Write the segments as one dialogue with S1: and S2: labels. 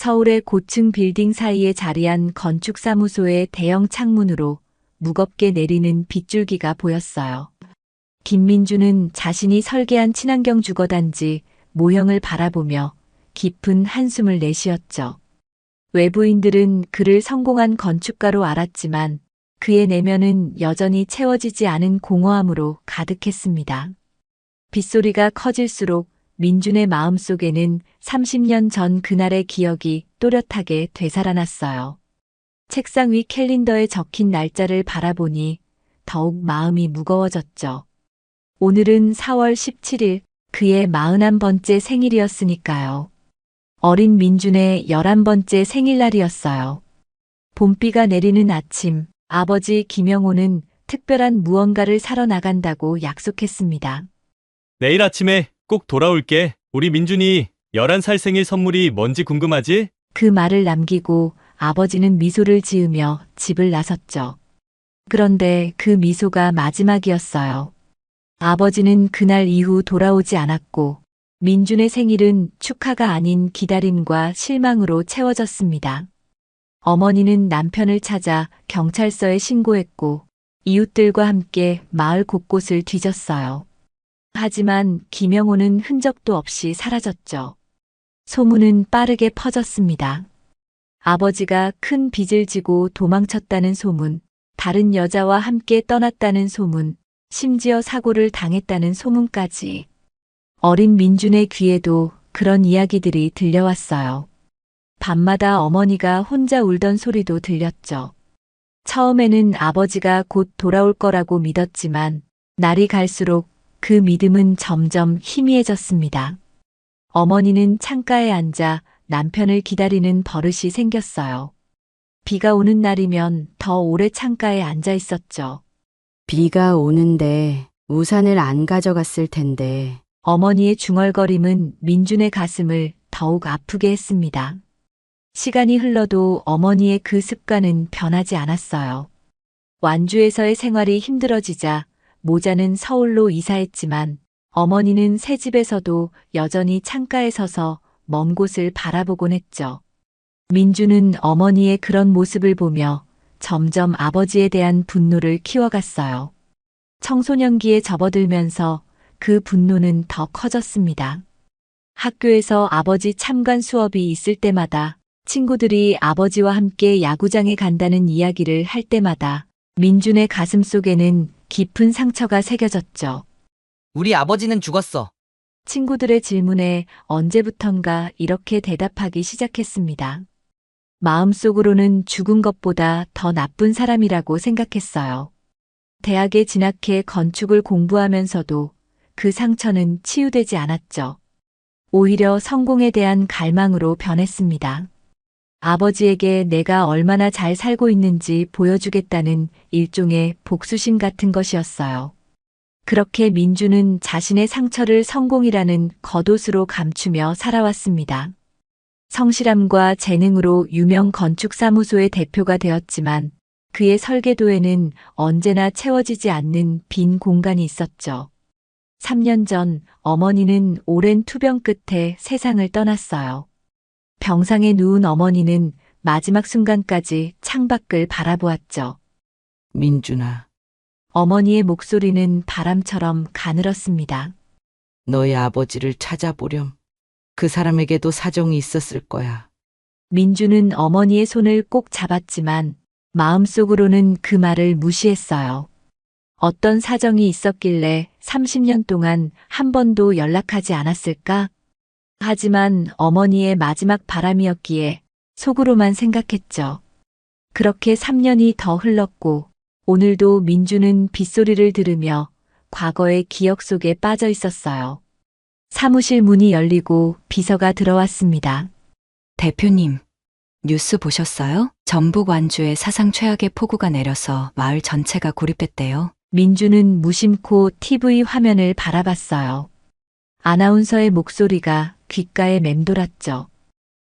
S1: 서울의 고층 빌딩 사이에 자리한 건축사무소의 대형 창문으로 무겁게 내리는 빗줄기가 보였어요. 김민주는 자신이 설계한 친환경 주거단지 모형을 바라보며 깊은 한숨을 내쉬었죠. 외부인들은 그를 성공한 건축가로 알았지만 그의 내면은 여전히 채워지지 않은 공허함으로 가득했습니다. 빗소리가 커질수록 민준의 마음속에는 30년 전 그날의 기억이 또렷하게 되살아났어요. 책상 위 캘린더에 적힌 날짜를 바라보니 더욱 마음이 무거워졌죠. 오늘은 4월 17일, 그의 41번째 생일이었으니까요. 어린 민준의 11번째 생일날이었어요. 봄비가 내리는 아침, 아버지 김영호는 특별한 무언가를 사러 나간다고 약속했습니다.
S2: 내일 아침에 꼭 돌아올게. 우리 민준이 11살 생일 선물이 뭔지 궁금하지?
S1: 그 말을 남기고 아버지는 미소를 지으며 집을 나섰죠. 그런데 그 미소가 마지막이었어요. 아버지는 그날 이후 돌아오지 않았고 민준의 생일은 축하가 아닌 기다림과 실망으로 채워졌습니다. 어머니는 남편을 찾아 경찰서에 신고했고 이웃들과 함께 마을 곳곳을 뒤졌어요. 하지만 김영호는 흔적도 없이 사라졌죠. 소문은 빠르게 퍼졌습니다. 아버지가 큰 빚을 지고 도망쳤다는 소문, 다른 여자와 함께 떠났다는 소문, 심지어 사고를 당했다는 소문까지. 어린 민준의 귀에도 그런 이야기들이 들려왔어요. 밤마다 어머니가 혼자 울던 소리도 들렸죠. 처음에는 아버지가 곧 돌아올 거라고 믿었지만 날이 갈수록 그 믿음은 점점 희미해졌습니다. 어머니는 창가에 앉아 남편을 기다리는 버릇이 생겼어요. 비가 오는 날이면 더 오래 창가에 앉아 있었죠.
S3: 비가 오는데 우산을 안 가져갔을 텐데.
S1: 어머니의 중얼거림은 민준의 가슴을 더욱 아프게 했습니다. 시간이 흘러도 어머니의 그 습관은 변하지 않았어요. 완주에서의 생활이 힘들어지자 모자는 서울로 이사했지만 어머니는 새 집에서도 여전히 창가에 서서 먼 곳을 바라보곤 했죠. 민주는 어머니의 그런 모습을 보며 점점 아버지에 대한 분노를 키워갔어요. 청소년기에 접어들면서 그 분노는 더 커졌습니다. 학교에서 아버지 참관 수업이 있을 때마다 친구들이 아버지와 함께 야구장에 간다는 이야기를 할 때마다 민준의 가슴 속에는 깊은 상처가 새겨졌죠.
S4: 우리 아버지는 죽었어.
S1: 친구들의 질문에 언제부턴가 이렇게 대답하기 시작했습니다. 마음속으로는 죽은 것보다 더 나쁜 사람이라고 생각했어요. 대학에 진학해 건축을 공부하면서도 그 상처는 치유되지 않았죠. 오히려 성공에 대한 갈망으로 변했습니다. 아버지에게 내가 얼마나 잘 살고 있는지 보여주겠다는 일종의 복수심 같은 것이었어요. 그렇게 민주는 자신의 상처를 성공이라는 겉옷으로 감추며 살아왔습니다. 성실함과 재능으로 유명 건축사무소의 대표가 되었지만 그의 설계도에는 언제나 채워지지 않는 빈 공간이 있었죠. 3년 전 어머니는 오랜 투병 끝에 세상을 떠났어요. 병상에 누운 어머니는 마지막 순간까지 창밖을 바라보았죠.
S3: 민준아,
S1: 어머니의 목소리는 바람처럼 가늘었습니다.
S3: 너의 아버지를 찾아보렴. 그 사람에게도 사정이 있었을 거야.
S1: 민주는 어머니의 손을 꼭 잡았지만 마음속으로는 그 말을 무시했어요. 어떤 사정이 있었길래 30년 동안 한 번도 연락하지 않았을까? 하지만 어머니의 마지막 바람이었기에 속으로만 생각했죠. 그렇게 3년이 더 흘렀고 오늘도 민주는 빗소리를 들으며 과거의 기억 속에 빠져 있었어요. 사무실 문이 열리고 비서가 들어왔습니다.
S5: 대표님, 뉴스 보셨어요? 전북 완주에 사상 최악의 폭우가 내려서 마을 전체가 고립했대요.
S1: 민주는 무심코 TV 화면을 바라봤어요. 아나운서의 목소리가 귓가에 맴돌았죠.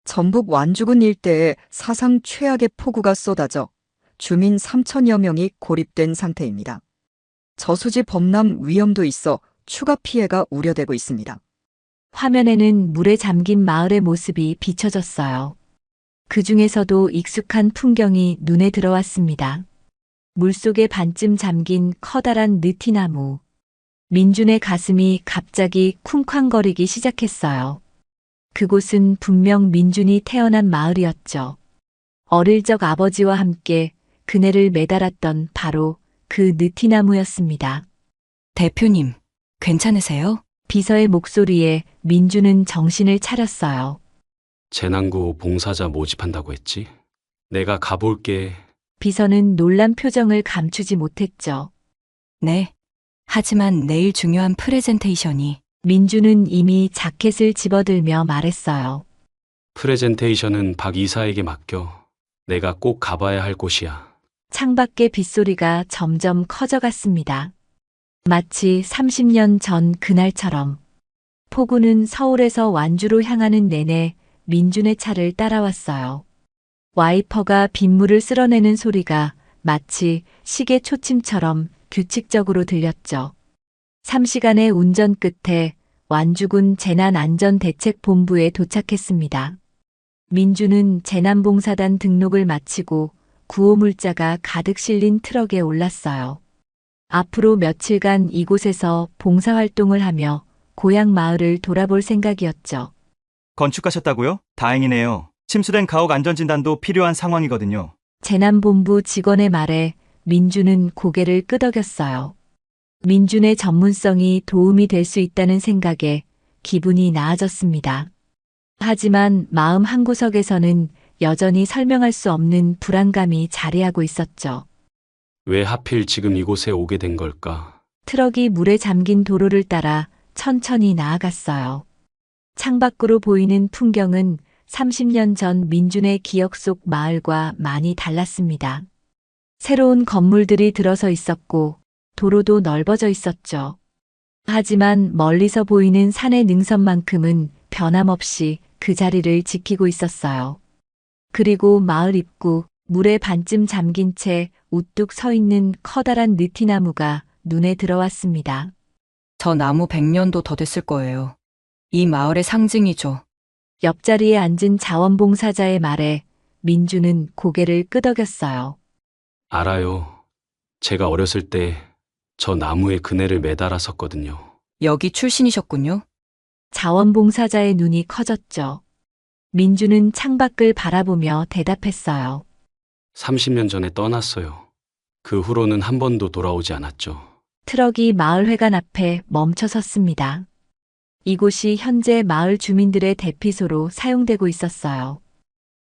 S6: 전북 완주군 일대에 사상 최악의 폭우가 쏟아져 주민 3천여 명이 고립된 상태입니다. 저수지 범람 위험도 있어 추가 피해가 우려되고 있습니다.
S1: 화면에는 물에 잠긴 마을의 모습이 비춰졌어요. 그 중에서도 익숙한 풍경이 눈에 들어왔습니다. 물속에 반쯤 잠긴 커다란 느티나무. 민준의 가슴이 갑자기 쿵쾅거리기 시작했어요. 그곳은 분명 민준이 태어난 마을이었죠. 어릴 적 아버지와 함께 그네를 매달았던 바로 그 느티나무였습니다.
S5: 대표님, 괜찮으세요?
S1: 비서의 목소리에 민준은 정신을 차렸어요.
S7: 재난구 봉사자 모집한다고 했지? 내가 가볼게.
S1: 비서는 놀란 표정을 감추지 못했죠.
S5: 네. 하지만 내일 중요한 프레젠테이션이
S1: 민준은 이미 자켓을 집어들며 말했어요.
S7: 프레젠테이션은 박 이사에게 맡겨. 내가 꼭 가봐야 할 곳이야.
S1: 창밖의 빗소리가 점점 커져갔습니다. 마치 30년 전 그날처럼. 폭우는 서울에서 완주로 향하는 내내 민준의 차를 따라왔어요. 와이퍼가 빗물을 쓸어내는 소리가 마치 시계 초침처럼 규칙적으로 들렸죠. 3시간의 운전 끝에 완주군 재난안전대책본부에 도착했습니다. 민준은 재난봉사단 등록을 마치고 구호물자가 가득 실린 트럭에 올랐어요. 앞으로 며칠간 이곳에서 봉사활동을 하며 고향 마을을 돌아볼 생각이었죠.
S8: 건축하셨다고요? 다행이네요. 침수된 가옥 안전진단도 필요한 상황이거든요.
S1: 재난본부 직원의 말에 민준은 고개를 끄덕였어요. 민준의 전문성이 도움이 될 수 있다는 생각에 기분이 나아졌습니다. 하지만 마음 한구석에서는 여전히 설명할 수 없는 불안감이 자리하고 있었죠.
S7: 왜 하필 지금 이곳에 오게 된 걸까?
S1: 트럭이 물에 잠긴 도로를 따라 천천히 나아갔어요. 창밖으로 보이는 풍경은 30년 전 민준의 기억 속 마을과 많이 달랐습니다. 새로운 건물들이 들어서 있었고 도로도 넓어져 있었죠. 하지만 멀리서 보이는 산의 능선만큼은 변함없이 그 자리를 지키고 있었어요. 그리고 마을 입구, 물에 반쯤 잠긴 채 우뚝 서 있는 커다란 느티나무가 눈에 들어왔습니다.
S5: 저 나무 100년도 더 됐을 거예요. 이 마을의 상징이죠.
S1: 옆자리에 앉은 자원봉사자의 말에 민주는 고개를 끄덕였어요.
S7: 알아요. 제가 어렸을 때 저 나무에 그네를 매달았었거든요.
S5: 여기 출신이셨군요.
S1: 자원봉사자의 눈이 커졌죠. 민주는 창밖을 바라보며 대답했어요.
S7: 30년 전에 떠났어요. 그 후로는 한 번도 돌아오지 않았죠.
S1: 트럭이 마을회관 앞에 멈춰 섰습니다. 이곳이 현재 마을 주민들의 대피소로 사용되고 있었어요.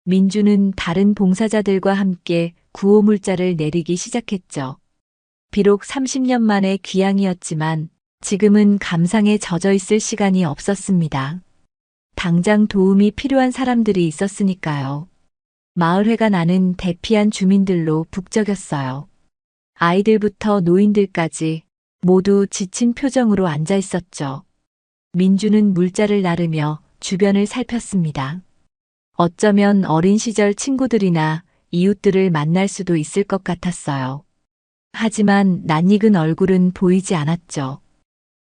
S1: 민주는 다른 봉사자들과 함께 구호물자를 내리기 시작했죠. 비록 30년 만의 귀향이었지만 지금은 감상에 젖어 있을 시간이 없었습니다. 당장 도움이 필요한 사람들이 있었으니까요. 마을회관 안은 대피한 주민들로 북적였어요. 아이들부터 노인들까지 모두 지친 표정으로 앉아 있었죠. 민주는 물자를 나르며 주변을 살폈습니다. 어쩌면 어린 시절 친구들이나 이웃들을 만날 수도 있을 것 같았어요. 하지만 낯익은 얼굴은 보이지 않았죠.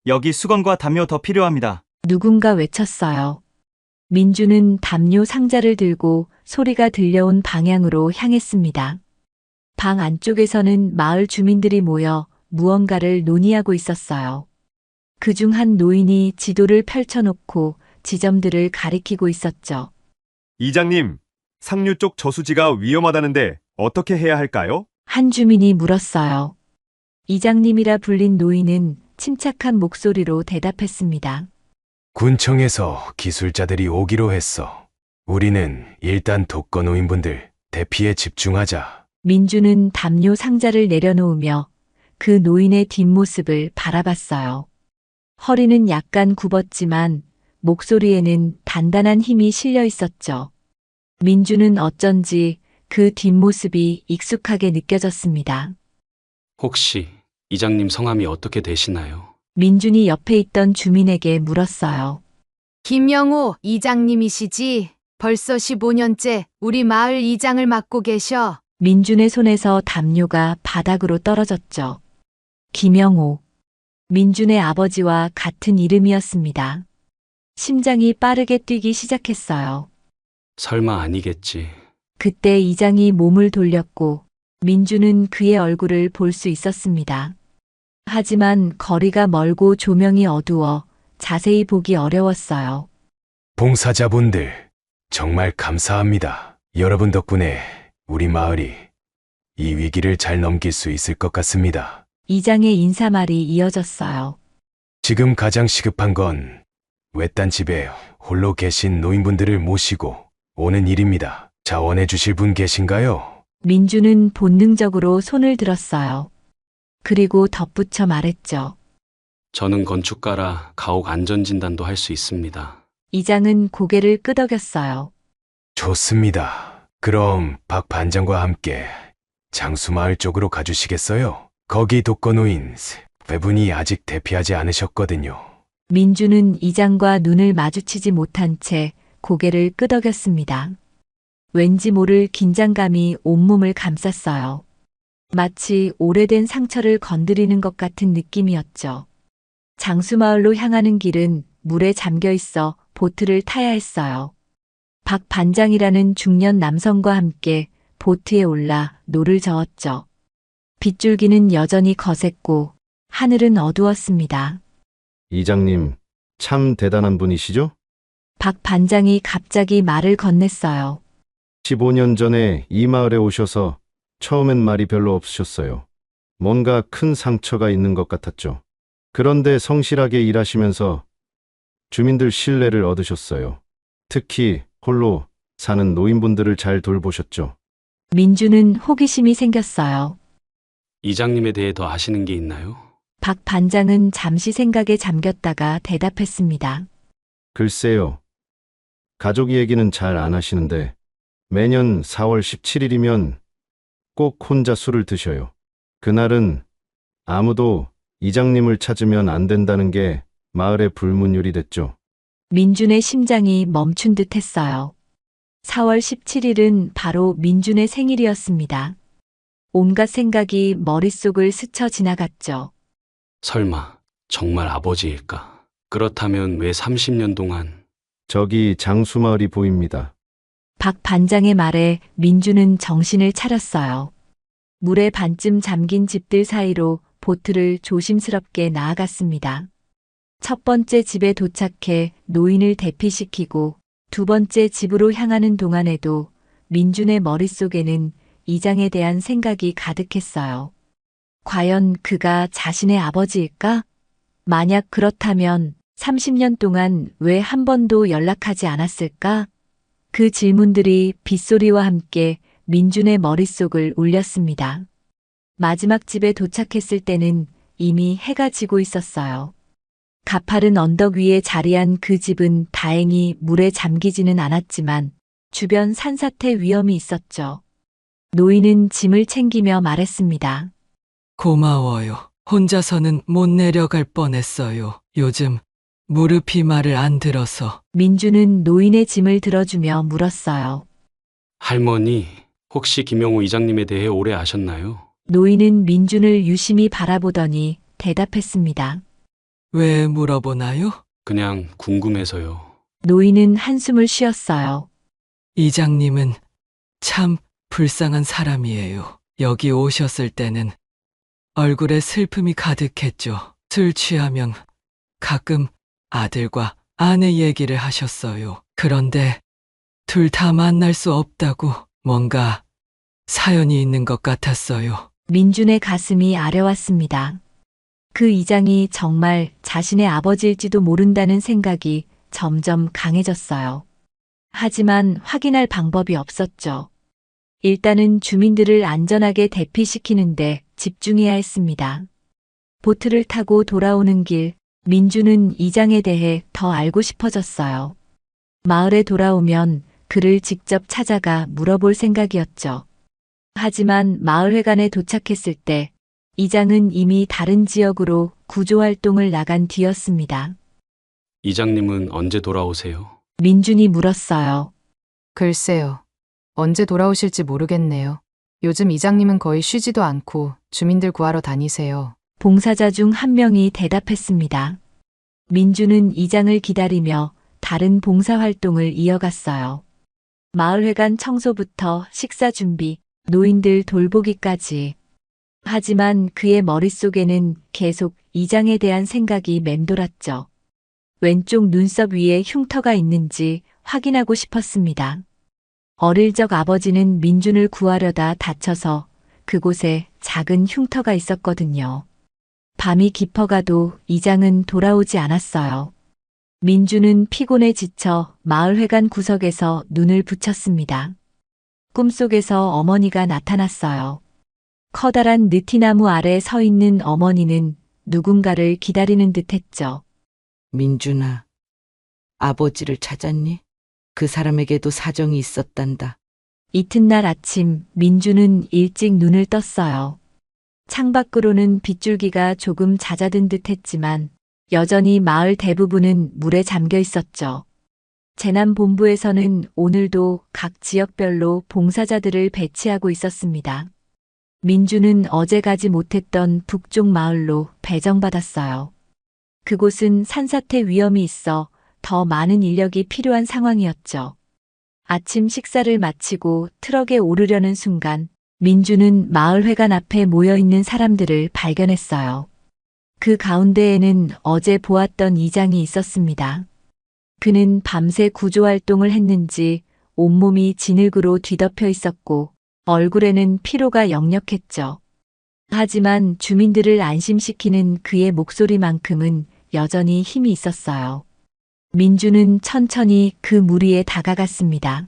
S8: 여기 수건과 담요 더 필요합니다.
S1: 누군가 외쳤어요. 민주는 담요 상자를 들고 소리가 들려온 방향으로 향했습니다. 방 안쪽에서는 마을 주민들이 모여 무언가를 논의하고 있었어요. 그중 한 노인이 지도를 펼쳐놓고 지점들을 가리키고 있었죠.
S9: 이장님, 상류 쪽 저수지가 위험하다는데 어떻게 해야 할까요?
S1: 한 주민이 물었어요. 이장님이라 불린 노인은 침착한 목소리로 대답했습니다.
S10: 군청에서 기술자들이 오기로 했어. 우리는 일단 독거노인분들 대피에 집중하자.
S1: 민주는 담요 상자를 내려놓으며 그 노인의 뒷모습을 바라봤어요. 허리는 약간 굽었지만 목소리에는 단단한 힘이 실려 있었죠. 민주는 어쩐지 그 뒷모습이 익숙하게 느껴졌습니다.
S7: 혹시 이장님 성함이 어떻게 되시나요?
S1: 민준이 옆에 있던 주민에게 물었어요.
S11: 김영호 이장님이시지? 벌써 15년째 우리 마을 이장을 맡고 계셔.
S1: 민준의 손에서 담요가 바닥으로 떨어졌죠. 김영호. 민준의 아버지와 같은 이름이었습니다. 심장이 빠르게 뛰기 시작했어요.
S7: 설마 아니겠지.
S1: 그때 이장이 몸을 돌렸고 민주는 그의 얼굴을 볼 수 있었습니다. 하지만 거리가 멀고 조명이 어두워 자세히 보기 어려웠어요.
S10: 봉사자분들, 정말 감사합니다. 여러분 덕분에 우리 마을이 이 위기를 잘 넘길 수 있을 것 같습니다.
S1: 이장의 인사말이 이어졌어요.
S10: 지금 가장 시급한 건 외딴 집에 홀로 계신 노인분들을 모시고 오는 일입니다. 자원해 주실 분 계신가요?
S1: 민주는 본능적으로 손을 들었어요. 그리고 덧붙여 말했죠.
S7: 저는 건축가라 가옥 안전진단도 할 수 있습니다.
S1: 이장은 고개를 끄덕였어요.
S10: 좋습니다. 그럼 박 반장과 함께 장수마을 쪽으로 가주시겠어요? 거기 독거노인 세 분이 아직 대피하지 않으셨거든요.
S1: 민주는 이장과 눈을 마주치지 못한 채 고개를 끄덕였습니다. 왠지 모를 긴장감이 온몸을 감쌌어요. 마치 오래된 상처를 건드리는 것 같은 느낌이었죠. 장수마을로 향하는 길은 물에 잠겨 있어 보트를 타야 했어요. 박 반장이라는 중년 남성과 함께 보트에 올라 노를 저었죠. 빗줄기는 여전히 거셌고 하늘은 어두웠습니다.
S12: 이장님, 참 대단한 분이시죠?
S1: 박 반장이 갑자기 말을 건넸어요.
S12: 15년 전에 이 마을에 오셔서 처음엔 말이 별로 없으셨어요. 뭔가 큰 상처가 있는 것 같았죠. 그런데 성실하게 일하시면서 주민들 신뢰를 얻으셨어요. 특히 홀로 사는 노인분들을 잘 돌보셨죠.
S1: 민주는 호기심이 생겼어요.
S7: 이장님에 대해 더 아시는 게 있나요?
S1: 박 반장은 잠시 생각에 잠겼다가 대답했습니다.
S12: 글쎄요. 가족 얘기는 잘 안 하시는데 매년 4월 17일이면 꼭 혼자 술을 드셔요. 그날은 아무도 이장님을 찾으면 안 된다는 게 마을의 불문율이 됐죠.
S1: 민준의 심장이 멈춘 듯 했어요. 4월 17일은 바로 민준의 생일이었습니다. 온갖 생각이 머릿속을 스쳐 지나갔죠.
S7: 설마 정말 아버지일까? 그렇다면 왜 30년 동안?
S12: 저기 장수마을이 보입니다.
S1: 박 반장의 말에 민주는 정신을 차렸어요. 물에 반쯤 잠긴 집들 사이로 보트를 조심스럽게 나아갔습니다. 첫 번째 집에 도착해 노인을 대피시키고 두 번째 집으로 향하는 동안에도 민준의 머릿속에는 이장에 대한 생각이 가득했어요. 과연 그가 자신의 아버지일까? 만약 그렇다면 30년 동안 왜 한 번도 연락하지 않았을까? 그 질문들이 빗소리와 함께 민준의 머릿속을 울렸습니다. 마지막 집에 도착했을 때는 이미 해가 지고 있었어요. 가파른 언덕 위에 자리한 그 집은 다행히 물에 잠기지는 않았지만 주변 산사태 위험이 있었죠. 노인은 짐을 챙기며 말했습니다.
S3: 고마워요. 혼자서는 못 내려갈 뻔했어요. 요즘 무릎이 말을 안 들어서.
S1: 민주는 노인의 짐을 들어주며 물었어요.
S7: 할머니, 혹시 김영호 이장님에 대해 오래 아셨나요?
S1: 노인은 민준을 유심히 바라보더니 대답했습니다.
S3: 왜 물어보나요?
S7: 그냥 궁금해서요.
S1: 노인은 한숨을 쉬었어요.
S3: 이장님은 참 불쌍한 사람이에요. 여기 오셨을 때는 얼굴에 슬픔이 가득했죠. 술 취하면 가끔 아들과 아내 얘기를 하셨어요. 그런데 둘 다 만날 수 없다고 뭔가 사연이 있는 것 같았어요.
S1: 민준의 가슴이 아려왔습니다. 그 이장이 정말 자신의 아버지일지도 모른다는 생각이 점점 강해졌어요. 하지만 확인할 방법이 없었죠. 일단은 주민들을 안전하게 대피시키는데 집중해야 했습니다. 보트를 타고 돌아오는 길, 민주는 이장에 대해 더 알고 싶어졌어요. 마을에 돌아오면 그를 직접 찾아가 물어볼 생각이었죠. 하지만 마을회관에 도착했을 때 이장은 이미 다른 지역으로 구조활동을 나간 뒤였습니다.
S7: 이장님은 언제 돌아오세요?
S1: 민준이 물었어요.
S11: 글쎄요. 언제 돌아오실지 모르겠네요. 요즘 이장님은 거의 쉬지도 않고 주민들 구하러 다니세요.
S1: 봉사자 중 한 명이 대답했습니다. 민주는 이장을 기다리며 다른 봉사활동을 이어갔어요. 마을회관 청소부터 식사 준비, 노인들 돌보기까지. 하지만 그의 머릿속에는 계속 이장에 대한 생각이 맴돌았죠. 왼쪽 눈썹 위에 흉터가 있는지 확인하고 싶었습니다. 어릴 적 아버지는 민준을 구하려다 다쳐서 그곳에 작은 흉터가 있었거든요. 밤이 깊어가도 이장은 돌아오지 않았어요. 민준은 피곤에 지쳐 마을회관 구석에서 눈을 붙였습니다. 꿈속에서 어머니가 나타났어요. 커다란 느티나무 아래 서 있는 어머니는 누군가를 기다리는 듯 했죠.
S3: 민준아, 아버지를 찾았니? 그 사람에게도 사정이 있었단다.
S1: 이튿날 아침 민준은 일찍 눈을 떴어요. 창밖으로는 빗줄기가 조금 잦아든 듯 했지만 여전히 마을 대부분은 물에 잠겨 있었죠. 재난본부에서는 오늘도 각 지역별로 봉사자들을 배치하고 있었습니다. 민준은 어제 가지 못했던 북쪽 마을로 배정받았어요. 그곳은 산사태 위험이 있어 더 많은 인력이 필요한 상황이었죠. 아침 식사를 마치고 트럭에 오르려는 순간 민준은 마을회관 앞에 모여있는 사람들을 발견했어요. 그 가운데에는 어제 보았던 이장이 있었습니다. 그는 밤새 구조활동을 했는지 온몸이 진흙으로 뒤덮여 있었고 얼굴에는 피로가 역력했죠. 하지만 주민들을 안심시키는 그의 목소리만큼은 여전히 힘이 있었어요. 민준은 천천히 그 무리에 다가갔습니다.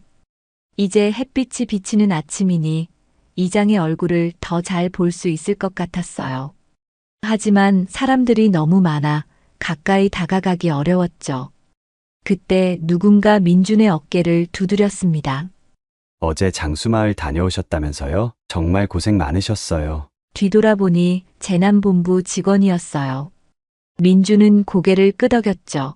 S1: 이제 햇빛이 비치는 아침이니 이장의 얼굴을 더 잘 볼 수 있을 것 같았어요. 하지만 사람들이 너무 많아 가까이 다가가기 어려웠죠. 그때 누군가 민준의 어깨를 두드렸습니다.
S13: 어제 장수마을 다녀오셨다면서요? 정말 고생 많으셨어요.
S1: 뒤돌아보니 재난본부 직원이었어요. 민준은 고개를 끄덕였죠.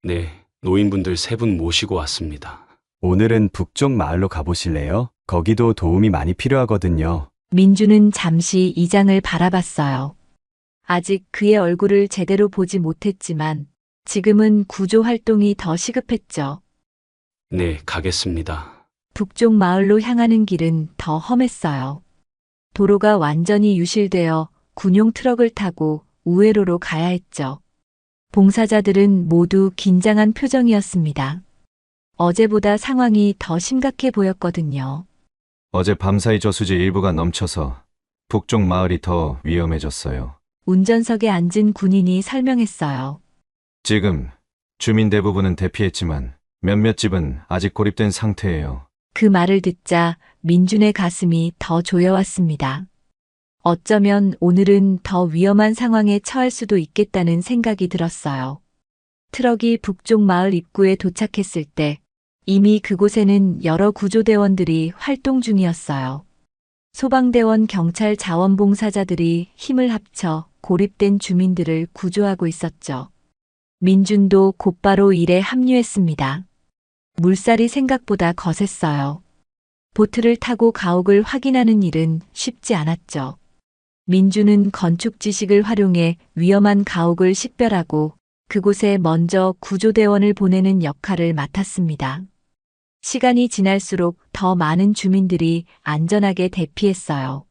S7: 네, 노인분들 3분 모시고 왔습니다.
S13: 오늘은 북쪽 마을로 가보실래요? 거기도 도움이 많이 필요하거든요.
S1: 민준은 잠시 이장을 바라봤어요. 아직 그의 얼굴을 제대로 보지 못했지만 지금은 구조 활동이 더 시급했죠.
S7: 네, 가겠습니다.
S1: 북쪽 마을로 향하는 길은 더 험했어요. 도로가 완전히 유실되어 군용 트럭을 타고 우회로로 가야 했죠. 봉사자들은 모두 긴장한 표정이었습니다. 어제보다 상황이 더 심각해 보였거든요.
S14: 어제 밤사이 저수지 일부가 넘쳐서 북쪽 마을이 더 위험해졌어요.
S1: 운전석에 앉은 군인이 설명했어요.
S14: 지금 주민 대부분은 대피했지만 몇몇 집은 아직 고립된 상태예요.
S1: 그 말을 듣자 민준의 가슴이 더 조여왔습니다. 어쩌면 오늘은 더 위험한 상황에 처할 수도 있겠다는 생각이 들었어요. 트럭이 북쪽 마을 입구에 도착했을 때 이미 그곳에는 여러 구조대원들이 활동 중이었어요. 소방대원, 경찰, 자원봉사자들이 힘을 합쳐 고립된 주민들을 구조하고 있었죠. 민준도 곧바로 일에 합류했습니다. 물살이 생각보다 거셌어요. 보트를 타고 가옥을 확인하는 일은 쉽지 않았죠. 민준은 건축 지식을 활용해 위험한 가옥을 식별하고 그곳에 먼저 구조대원을 보내는 역할을 맡았습니다. 시간이 지날수록 더 많은 주민들이 안전하게 대피했어요.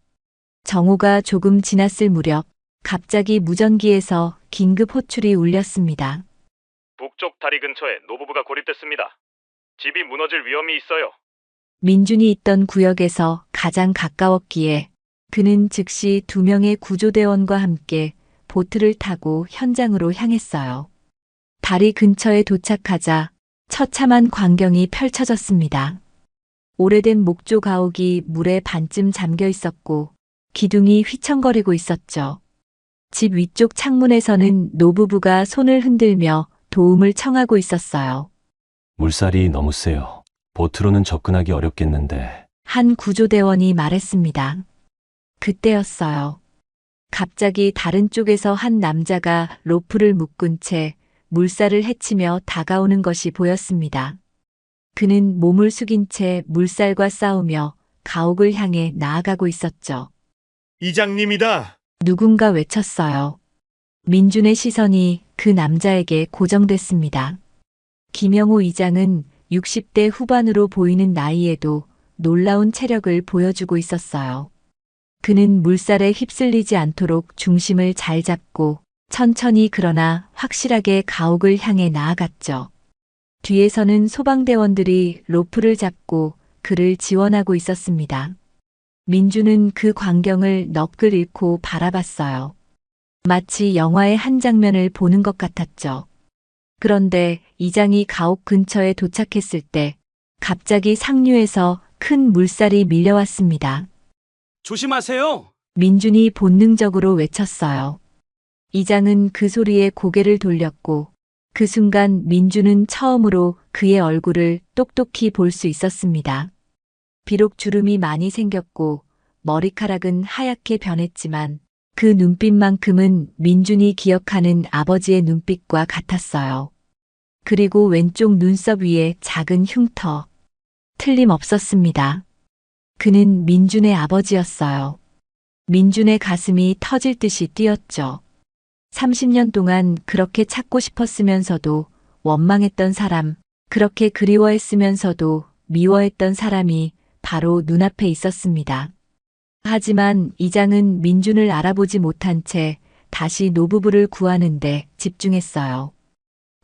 S1: 정오가 조금 지났을 무렵 갑자기 무전기에서 긴급 호출이 울렸습니다.
S15: 북쪽 다리 근처에 노부부가 고립됐습니다. 집이 무너질 위험이 있어요.
S1: 민준이 있던 구역에서 가장 가까웠기에 그는 즉시 2명의 구조대원과 함께 보트를 타고 현장으로 향했어요. 다리 근처에 도착하자 처참한 광경이 펼쳐졌습니다. 오래된 목조 가옥이 물에 반쯤 잠겨 있었고 기둥이 휘청거리고 있었죠. 집 위쪽 창문에서는 노부부가 손을 흔들며 도움을 청하고 있었어요.
S16: 물살이 너무 세요. 보트로는 접근하기 어렵겠는데.
S1: 한 구조대원이 말했습니다. 그때였어요. 갑자기 다른 쪽에서 한 남자가 로프를 묶은 채 물살을 헤치며 다가오는 것이 보였습니다. 그는 몸을 숙인 채 물살과 싸우며 가옥을 향해 나아가고 있었죠.
S9: 이장님이다.
S1: 누군가 외쳤어요. 민준의 시선이 그 남자에게 고정됐습니다. 김영호 이장은 60대 후반으로 보이는 나이에도 놀라운 체력을 보여주고 있었어요. 그는 물살에 휩쓸리지 않도록 중심을 잘 잡고 천천히 그러나 확실하게 가옥을 향해 나아갔죠. 뒤에서는 소방대원들이 로프를 잡고 그를 지원하고 있었습니다. 민주는 그 광경을 넋을 잃고 바라봤어요. 마치 영화의 한 장면을 보는 것 같았죠. 그런데 이장이 가옥 근처에 도착했을 때 갑자기 상류에서 큰 물살이 밀려왔습니다.
S7: 조심하세요.
S1: 민준이 본능적으로 외쳤어요. 이장은 그 소리에 고개를 돌렸고 그 순간 민준은 처음으로 그의 얼굴을 똑똑히 볼 수 있었습니다. 비록 주름이 많이 생겼고 머리카락은 하얗게 변했지만 그 눈빛만큼은 민준이 기억하는 아버지의 눈빛과 같았어요. 그리고 왼쪽 눈썹 위에 작은 흉터. 틀림없었습니다. 그는 민준의 아버지였어요. 민준의 가슴이 터질 듯이 뛰었죠. 30년 동안 그렇게 찾고 싶었으면서도 원망했던 사람, 그렇게 그리워했으면서도 미워했던 사람이 바로 눈앞에 있었습니다. 하지만 이장은 민준을 알아보지 못한 채 다시 노부부를 구하는 데 집중했어요.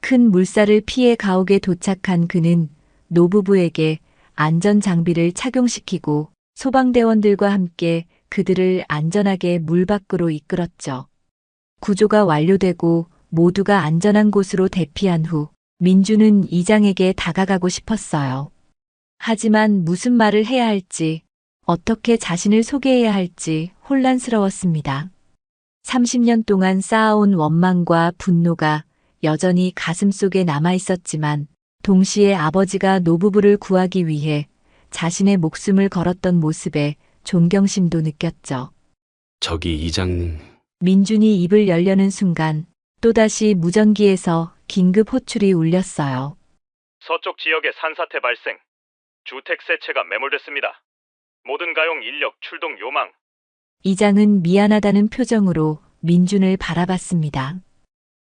S1: 큰 물살을 피해 가옥에 도착한 그는 노부부에게 안전장비를 착용시키고 소방대원들과 함께 그들을 안전하게 물 밖으로 이끌었죠. 구조가 완료되고 모두가 안전한 곳으로 대피한 후 민준은 이장에게 다가가고 싶었어요. 하지만 무슨 말을 해야 할지, 어떻게 자신을 소개해야 할지 혼란스러웠습니다. 30년 동안 쌓아온 원망과 분노가 여전히 가슴속에 남아 있었지만 동시에 아버지가 노부부를 구하기 위해 자신의 목숨을 걸었던 모습에 존경심도 느꼈죠.
S7: 저기 이장님.
S1: 민준이 입을 열려는 순간 또다시 무전기에서 긴급 호출이 울렸어요.
S15: 서쪽 지역에 산사태 발생. 주택 세 채가 매몰됐습니다. 모든 가용 인력 출동 요망.
S1: 이장은 미안하다는 표정으로 민준을 바라봤습니다.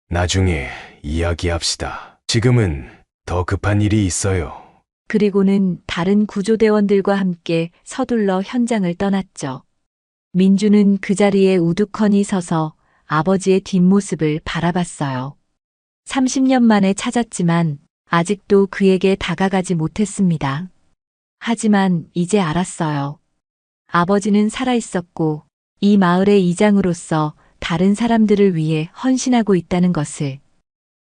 S10: 나중에 이야기합시다. 지금은 더 급한 일이 있어요.
S1: 그리고는 다른 구조대원들과 함께 서둘러 현장을 떠났죠. 민준은 그 자리에 우두커니 서서 아버지의 뒷모습을 바라봤어요. 30년 만에 찾았지만 아직도 그에게 다가가지 못했습니다. 하지만 이제 알았어요. 아버지는 살아있었고 이 마을의 이장으로서 다른 사람들을 위해 헌신하고 있다는 것을.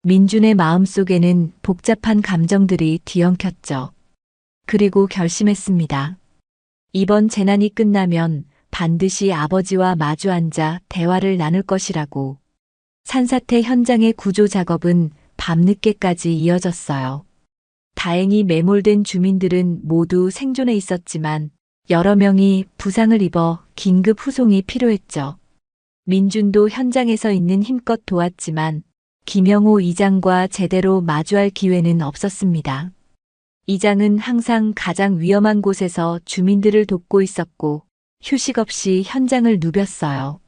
S1: 민준의 마음속에는 복잡한 감정들이 뒤엉켰죠. 그리고 결심했습니다. 이번 재난이 끝나면 반드시 아버지와 마주 앉아 대화를 나눌 것이라고. 산사태 현장의 구조 작업은 밤늦게까지 이어졌어요. 다행히 매몰된 주민들은 모두 생존해 있었지만 여러 명이 부상을 입어 긴급 후송이 필요했죠. 민준도 현장에서 있는 힘껏 도왔지만 김영호 이장과 제대로 마주할 기회는 없었습니다. 이장은 항상 가장 위험한 곳에서 주민들을 돕고 있었고 휴식 없이 현장을 누볐어요.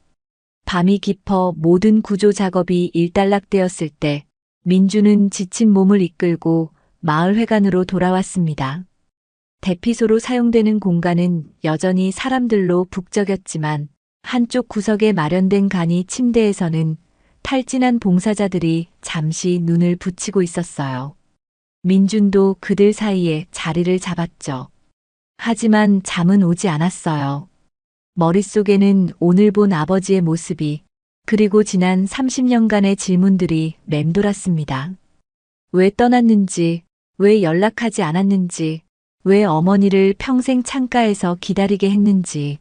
S1: 밤이 깊어 모든 구조 작업이 일단락되었을 때 민준은 지친 몸을 이끌고 마을회관으로 돌아왔습니다. 대피소로 사용되는 공간은 여전히 사람들로 북적였지만 한쪽 구석에 마련된 간이 침대에서는 탈진한 봉사자들이 잠시 눈을 붙이고 있었어요. 민준도 그들 사이에 자리를 잡았죠. 하지만 잠은 오지 않았어요. 머릿속에는 오늘 본 아버지의 모습이 그리고 지난 30년간의 질문들이 맴돌았습니다. 왜 떠났는지, 왜 연락하지 않았는지, 왜 어머니를 평생 창가에서 기다리게 했는지.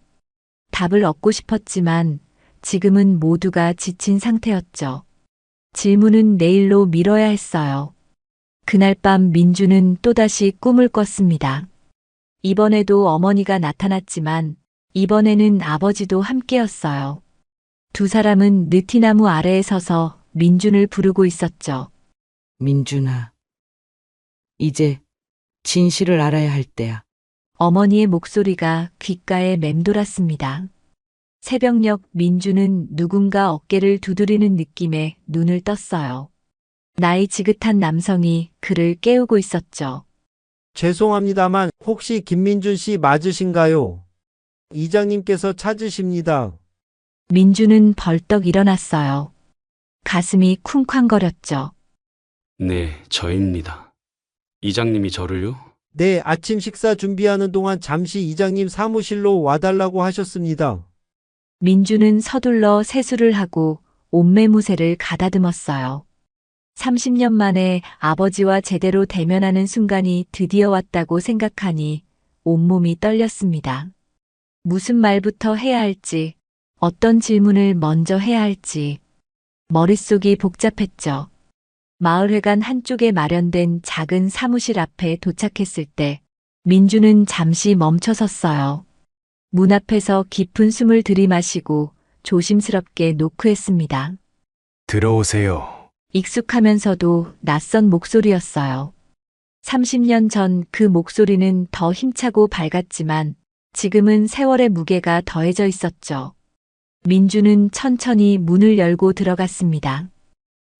S1: 답을 얻고 싶었지만 지금은 모두가 지친 상태였죠. 질문은 내일로 미뤄야 했어요. 그날 밤 민주는 또다시 꿈을 꿨습니다. 이번에도 어머니가 나타났지만 이번에는 아버지도 함께였어요. 두 사람은 느티나무 아래에 서서 민준을 부르고 있었죠.
S3: 민준아, 이제 진실을 알아야 할 때야.
S1: 어머니의 목소리가 귓가에 맴돌았습니다. 새벽녘 민주는 누군가 어깨를 두드리는 느낌에 눈을 떴어요. 나이 지긋한 남성이 그를 깨우고 있었죠.
S17: 죄송합니다만 혹시 김민준 씨 맞으신가요? 이장님께서 찾으십니다.
S1: 민주는 벌떡 일어났어요. 가슴이 쿵쾅거렸죠.
S7: 네, 저입니다. 이장님이 저를요?
S17: 네, 아침 식사 준비하는 동안 잠시 이장님 사무실로 와달라고 하셨습니다.
S1: 민주는 서둘러 세수를 하고 옷매무새를 가다듬었어요. 30년 만에 아버지와 제대로 대면하는 순간이 드디어 왔다고 생각하니 온몸이 떨렸습니다. 무슨 말부터 해야 할지, 어떤 질문을 먼저 해야 할지, 머릿속이 복잡했죠. 마을회관 한쪽에 마련된 작은 사무실 앞에 도착했을 때 민주는 잠시 멈춰섰어요. 문 앞에서 깊은 숨을 들이마시고 조심스럽게 노크했습니다.
S10: 들어오세요.
S1: 익숙하면서도 낯선 목소리였어요. 30년 전 그 목소리는 더 힘차고 밝았지만 지금은 세월의 무게가 더해져 있었죠. 민주는 천천히 문을 열고 들어갔습니다.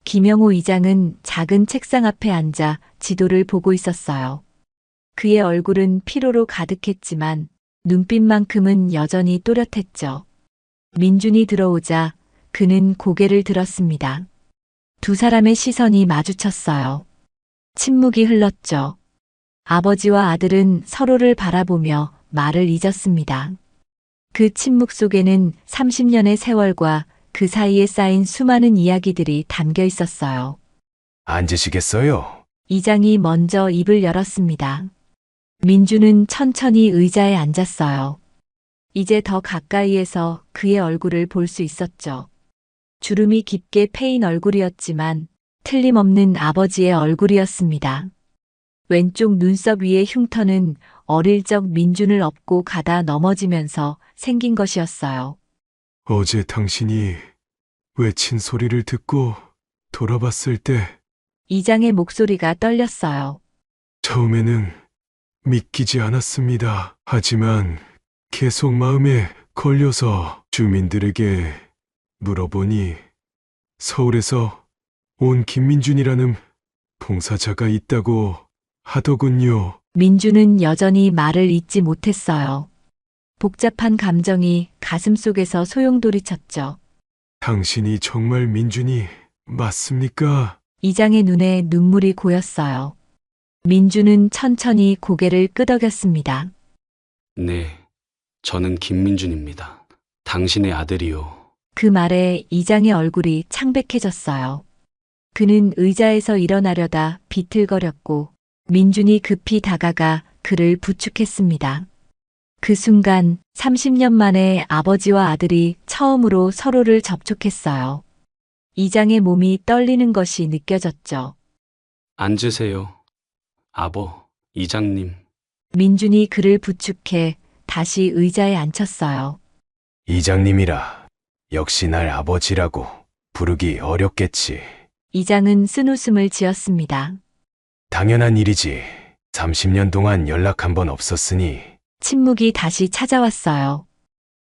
S1: 김영호 이장은 작은 책상 앞에 앉아 지도를 보고 있었어요. 그의 얼굴은 피로로 가득했지만 눈빛만큼은 여전히 또렷했죠. 민준이 들어오자 그는 고개를 들었습니다. 두 사람의 시선이 마주쳤어요. 침묵이 흘렀죠. 아버지와 아들은 서로를 바라보며 말을 잊었습니다. 그 침묵 속에는 30년의 세월과 그 사이에 쌓인 수많은 이야기들이 담겨 있었어요.
S10: 앉으시겠어요?
S1: 이장이 먼저 입을 열었습니다. 민주는 천천히 의자에 앉았어요. 이제 더 가까이에서 그의 얼굴을 볼 수 있었죠. 주름이 깊게 패인 얼굴이었지만 틀림없는 아버지의 얼굴이었습니다. 왼쪽 눈썹 위의 흉터는 어릴 적 민준을 업고 가다 넘어지면서 생긴 것이었어요.
S10: 어제 당신이 외친 소리를 듣고 돌아봤을 때
S1: 이장의 목소리가 떨렸어요.
S10: 처음에는 믿기지 않았습니다. 하지만 계속 마음에 걸려서 주민들에게 물어보니 서울에서 온 김민준이라는 봉사자가 있다고 하더군요.
S1: 민주는 여전히 말을 잇지 못했어요. 복잡한 감정이 가슴속에서 소용돌이쳤죠.
S10: 당신이 정말 민준이 맞습니까?
S1: 이장의 눈에 눈물이 고였어요. 민주는 천천히 고개를 끄덕였습니다.
S7: 네, 저는 김민준입니다. 당신의 아들이요.
S1: 그 말에 이장의 얼굴이 창백해졌어요. 그는 의자에서 일어나려다 비틀거렸고 민준이 급히 다가가 그를 부축했습니다. 그 순간 30년 만에 아버지와 아들이 처음으로 서로를 접촉했어요. 이장의 몸이 떨리는 것이 느껴졌죠.
S7: 앉으세요. 아버, 이장님.
S1: 민준이 그를 부축해 다시 의자에 앉혔어요.
S10: 이장님이라 역시 날 아버지라고 부르기 어렵겠지.
S1: 이장은 쓴웃음을 지었습니다.
S10: 당연한 일이지. 30년 동안 연락 한 번 없었으니.
S1: 침묵이 다시 찾아왔어요.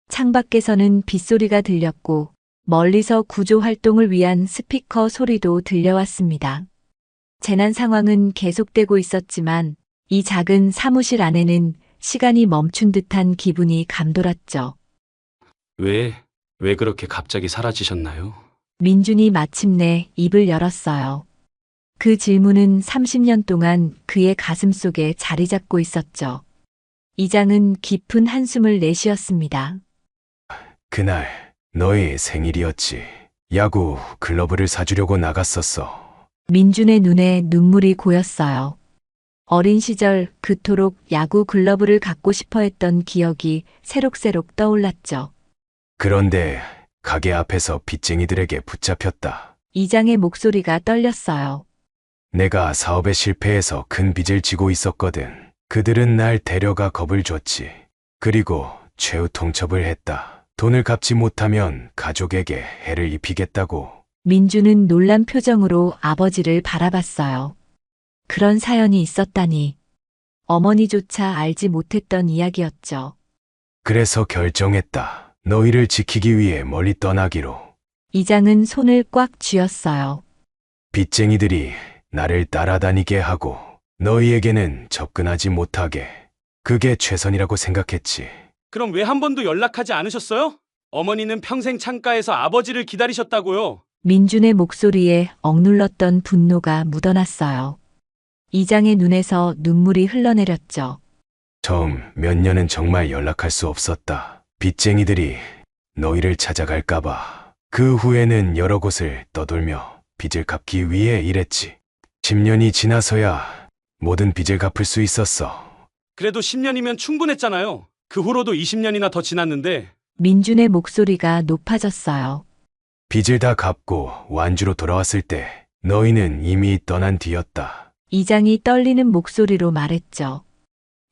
S1: 창밖에서는 빗소리가 들렸고 멀리서 구조 활동을 위한 스피커 소리도 들려왔습니다. 재난 상황은 계속되고 있었지만 이 작은 사무실 안에는 시간이 멈춘 듯한 기분이 감돌았죠.
S7: 왜 그렇게 갑자기 사라지셨나요?
S1: 민준이 마침내 입을 열었어요. 그 질문은 30년 동안 그의 가슴 속에 자리 잡고 있었죠. 이장은 깊은 한숨을 내쉬었습니다.
S10: 그날 너의 생일이었지. 야구 글러브를 사주려고 나갔었어.
S1: 민준의 눈에 눈물이 고였어요. 어린 시절 그토록 야구 글러브를 갖고 싶어 했던 기억이 새록새록 떠올랐죠.
S10: 그런데 가게 앞에서 빚쟁이들에게 붙잡혔다.
S1: 이장의 목소리가 떨렸어요.
S10: 내가 사업에 실패해서 큰 빚을 지고 있었거든. 그들은 날 데려가 겁을 줬지. 그리고 최후 통첩을 했다. 돈을 갚지 못하면 가족에게 해를 입히겠다고.
S1: 민주는 놀란 표정으로 아버지를 바라봤어요. 그런 사연이 있었다니. 어머니조차 알지 못했던 이야기였죠.
S10: 그래서 결정했다. 너희를 지키기 위해 멀리 떠나기로.
S1: 이장은 손을 꽉 쥐었어요.
S10: 빚쟁이들이 나를 따라다니게 하고 너희에게는 접근하지 못하게. 그게 최선이라고 생각했지.
S7: 그럼 왜 한 번도 연락하지 않으셨어요? 어머니는 평생 창가에서 아버지를 기다리셨다고요.
S1: 민준의 목소리에 억눌렀던 분노가 묻어났어요. 이장의 눈에서 눈물이 흘러내렸죠.
S10: 처음 몇 년은 정말 연락할 수 없었다. 빚쟁이들이 너희를 찾아갈까봐. 그 후에는 여러 곳을 떠돌며 빚을 갚기 위해 일했지. 10년이 지나서야 모든 빚을 갚을 수 있었어.
S7: 그래도 10년이면 충분했잖아요. 그 후로도 20년이나 더 지났는데.
S1: 민준의 목소리가 높아졌어요.
S10: 빚을 다 갚고 완주로 돌아왔을 때 너희는 이미 떠난 뒤였다.
S1: 이장이 떨리는 목소리로 말했죠.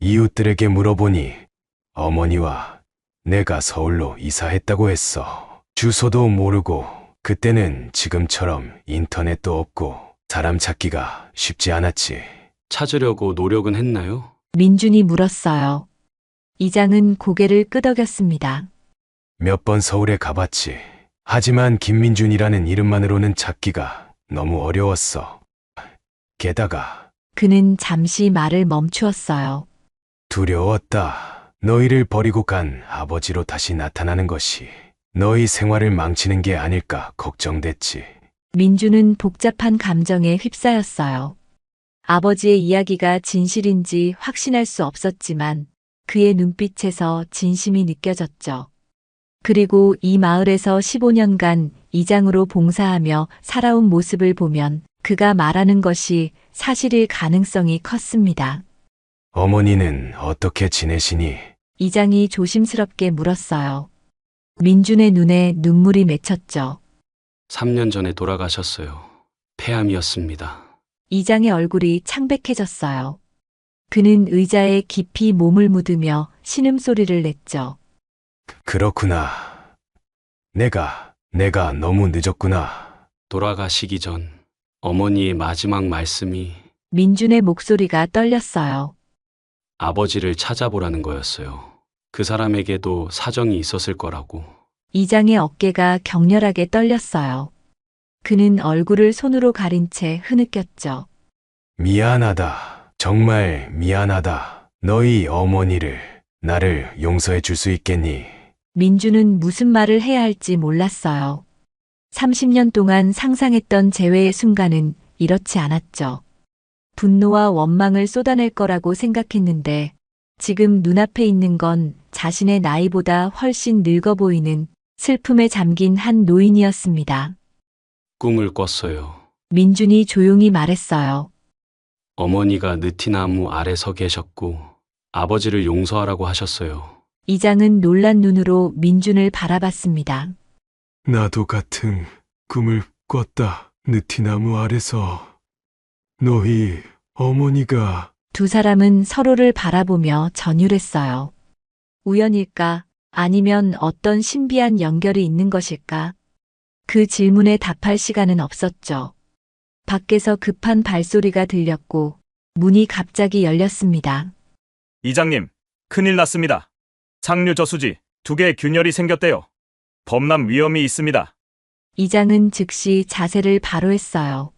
S10: 이웃들에게 물어보니 어머니와 내가 서울로 이사했다고 했어. 주소도 모르고 그때는 지금처럼 인터넷도 없고 사람 찾기가 쉽지 않았지.
S7: 찾으려고 노력은 했나요?
S1: 민준이 물었어요. 이장은 고개를 끄덕였습니다.
S10: 몇 번 서울에 가봤지. 하지만 김민준이라는 이름만으로는 찾기가 너무 어려웠어. 게다가
S1: 그는 잠시 말을 멈추었어요.
S10: 두려웠다. 너희를 버리고 간 아버지로 다시 나타나는 것이 너희 생활을 망치는 게 아닐까 걱정됐지.
S1: 민준은 복잡한 감정에 휩싸였어요. 아버지의 이야기가 진실인지 확신할 수 없었지만 그의 눈빛에서 진심이 느껴졌죠. 그리고 이 마을에서 15년간 이장으로 봉사하며 살아온 모습을 보면 그가 말하는 것이 사실일 가능성이 컸습니다.
S10: 어머니는 어떻게 지내시니?
S1: 이장이 조심스럽게 물었어요. 민준의 눈에 눈물이 맺혔죠.
S2: 3년 전에 돌아가셨어요. 폐암이었습니다.
S1: 이장의 얼굴이 창백해졌어요. 그는 의자에 깊이 몸을 묻으며 신음소리를 냈죠.
S10: 그렇구나. 내가 너무 늦었구나.
S2: 돌아가시기 전 어머니의 마지막 말씀이
S1: 민준의 목소리가 떨렸어요.
S2: 아버지를 찾아보라는 거였어요. 그 사람에게도 사정이 있었을 거라고.
S1: 이장의 어깨가 격렬하게 떨렸어요. 그는 얼굴을 손으로 가린 채 흐느꼈죠.
S10: 미안하다. 정말 미안하다. 너희 어머니를, 나를 용서해 줄 수 있겠니?
S1: 민준은 무슨 말을 해야 할지 몰랐어요. 30년 동안 상상했던 재회의 순간은 이렇지 않았죠. 분노와 원망을 쏟아낼 거라고 생각했는데 지금 눈앞에 있는 건 자신의 나이보다 훨씬 늙어 보이는 슬픔에 잠긴 한 노인이었습니다.
S2: 꿈을 꿨어요.
S1: 민준이 조용히 말했어요.
S2: 어머니가 느티나무 아래 서 계셨고 아버지를 용서하라고 하셨어요.
S1: 이장은 놀란 눈으로 민준을 바라봤습니다.
S10: 나도 같은 꿈을 꿨다. 느티나무 아래서 너희 어머니가.
S1: 두 사람은 서로를 바라보며 전율했어요. 우연일까? 아니면 어떤 신비한 연결이 있는 것일까? 그 질문에 답할 시간은 없었죠. 밖에서 급한 발소리가 들렸고 문이 갑자기 열렸습니다.
S15: 이장님, 큰일 났습니다. 상류 저수지 2개의 균열이 생겼대요. 범람 위험이 있습니다.
S1: 이장은 즉시 자세를 바로 했어요.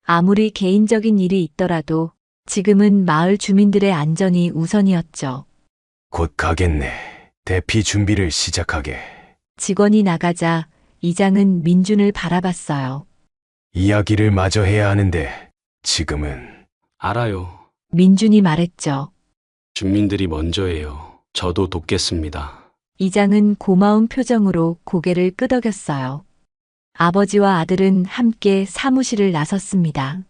S1: 아무리 개인적인 일이 있더라도 지금은 마을 주민들의 안전이 우선이었죠.
S10: 곧 가겠네. 대피 준비를 시작하게.
S1: 직원이 나가자 이장은 민준을 바라봤어요.
S10: 이야기를 마저 해야 하는데 지금은.
S2: 알아요.
S1: 민준이 말했죠.
S2: 주민들이 먼저예요. 저도 돕겠습니다.
S1: 이장은 고마운 표정으로 고개를 끄덕였어요. 아버지와 아들은 함께 사무실을 나섰습니다.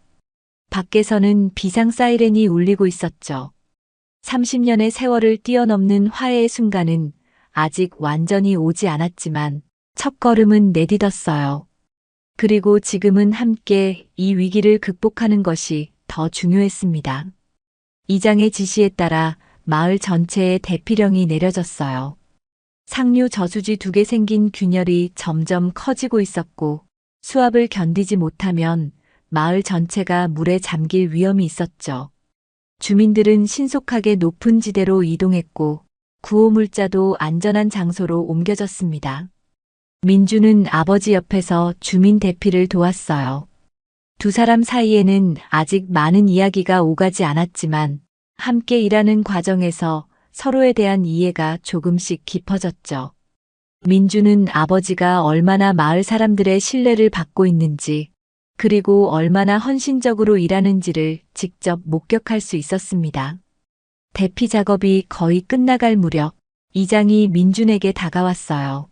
S1: 밖에서는 비상 사이렌이 울리고 있었죠. 30년의 세월을 뛰어넘는 화해의 순간은 아직 완전히 오지 않았지만 첫걸음은 내딛었어요. 그리고 지금은 함께 이 위기를 극복하는 것이 더 중요했습니다. 이장의 지시에 따라 마을 전체에 대피령이 내려졌어요. 상류 저수지 2개 생긴 균열이 점점 커지고 있었고 수압을 견디지 못하면 마을 전체가 물에 잠길 위험이 있었죠. 주민들은 신속하게 높은 지대로 이동했고 구호물자도 안전한 장소로 옮겨졌습니다. 민주는 아버지 옆에서 주민 대피를 도왔어요. 두 사람 사이에는 아직 많은 이야기가 오가지 않았지만 함께 일하는 과정에서 서로에 대한 이해가 조금씩 깊어졌죠. 민주는 아버지가 얼마나 마을 사람들의 신뢰를 받고 있는지, 그리고 얼마나 헌신적으로 일하는지를 직접 목격할 수 있었습니다. 대피 작업이 거의 끝나갈 무렵, 이장이 민준에게 다가왔어요.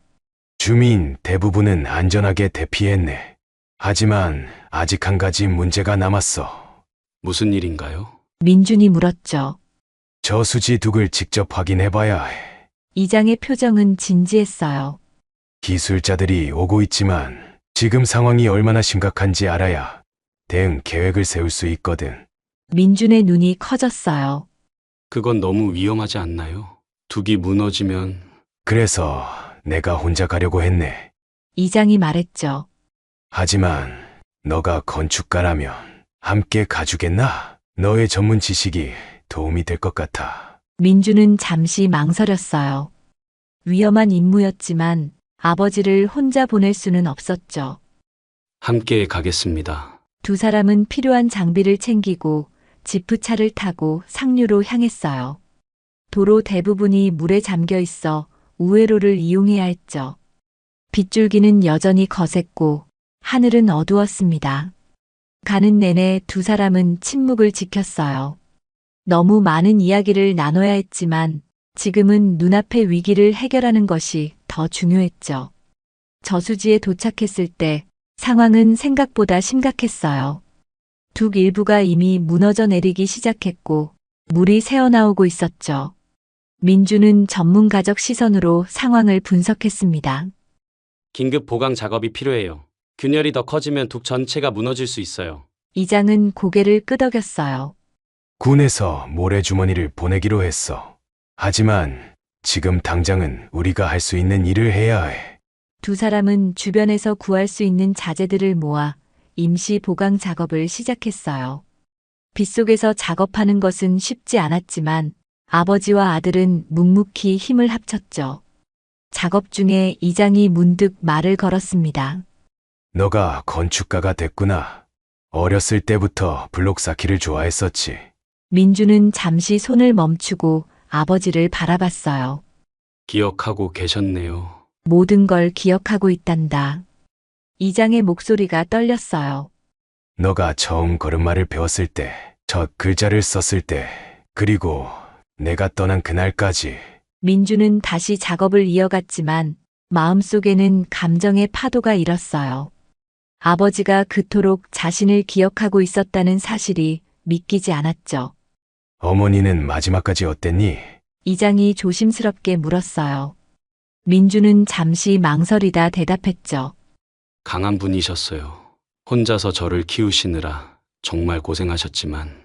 S10: 주민 대부분은 안전하게 대피했네. 하지만 아직 한 가지 문제가 남았어.
S7: 무슨 일인가요?
S1: 민준이 물었죠.
S10: 저수지 둑을 직접 확인해봐야 해.
S1: 이장의 표정은 진지했어요.
S10: 기술자들이 오고 있지만 지금 상황이 얼마나 심각한지 알아야 대응 계획을 세울 수 있거든.
S1: 민준의 눈이 커졌어요.
S7: 그건 너무 위험하지 않나요? 둑이 무너지면.
S10: 그래서 내가 혼자 가려고 했네.
S1: 이장이 말했죠.
S10: 하지만 너가 건축가라면 함께 가주겠나? 너의 전문 지식이 도움이 될 것 같아.
S1: 민준은 잠시 망설였어요. 위험한 임무였지만 아버지를 혼자 보낼 수는 없었죠.
S7: 함께 가겠습니다.
S1: 두 사람은 필요한 장비를 챙기고 지프차를 타고 상류로 향했어요. 도로 대부분이 물에 잠겨 있어 우회로를 이용해야 했죠. 빗줄기는 여전히 거셌고 하늘은 어두웠습니다. 가는 내내 두 사람은 침묵을 지켰어요. 너무 많은 이야기를 나눠야 했지만 지금은 눈앞의 위기를 해결하는 것이 더 중요했죠. 저수지에 도착했을 때 상황은 생각보다 심각했어요. 둑 일부가 이미 무너져 내리기 시작했고 물이 새어나오고 있었죠. 민주는 전문가적 시선으로 상황을 분석했습니다.
S7: 긴급 보강 작업이 필요해요. 균열이 더 커지면 둑 전체가 무너질 수 있어요.
S1: 이장은 고개를 끄덕였어요.
S10: 군에서 모래주머니를 보내기로 했어. 하지만 지금 당장은 우리가 할 수 있는 일을 해야 해.
S1: 두 사람은 주변에서 구할 수 있는 자재들을 모아 임시 보강 작업을 시작했어요. 빗속에서 작업하는 것은 쉽지 않았지만 아버지와 아들은 묵묵히 힘을 합쳤죠. 작업 중에 이장이 문득 말을 걸었습니다.
S10: 너가 건축가가 됐구나. 어렸을 때부터 블록 쌓기를 좋아했었지.
S1: 민주는 잠시 손을 멈추고 아버지를 바라봤어요.
S7: 기억하고 계셨네요.
S1: 모든 걸 기억하고 있단다. 이장의 목소리가 떨렸어요.
S10: 너가 처음 걸음마를 배웠을 때, 첫 글자를 썼을 때, 그리고 내가 떠난 그날까지.
S1: 민주는 다시 작업을 이어갔지만 마음속에는 감정의 파도가 일었어요. 아버지가 그토록 자신을 기억하고 있었다는 사실이 믿기지 않았죠.
S10: 어머니는 마지막까지 어땠니?
S1: 이장이 조심스럽게 물었어요. 민주는 잠시 망설이다 대답했죠.
S7: 강한 분이셨어요. 혼자서 저를 키우시느라 정말 고생하셨지만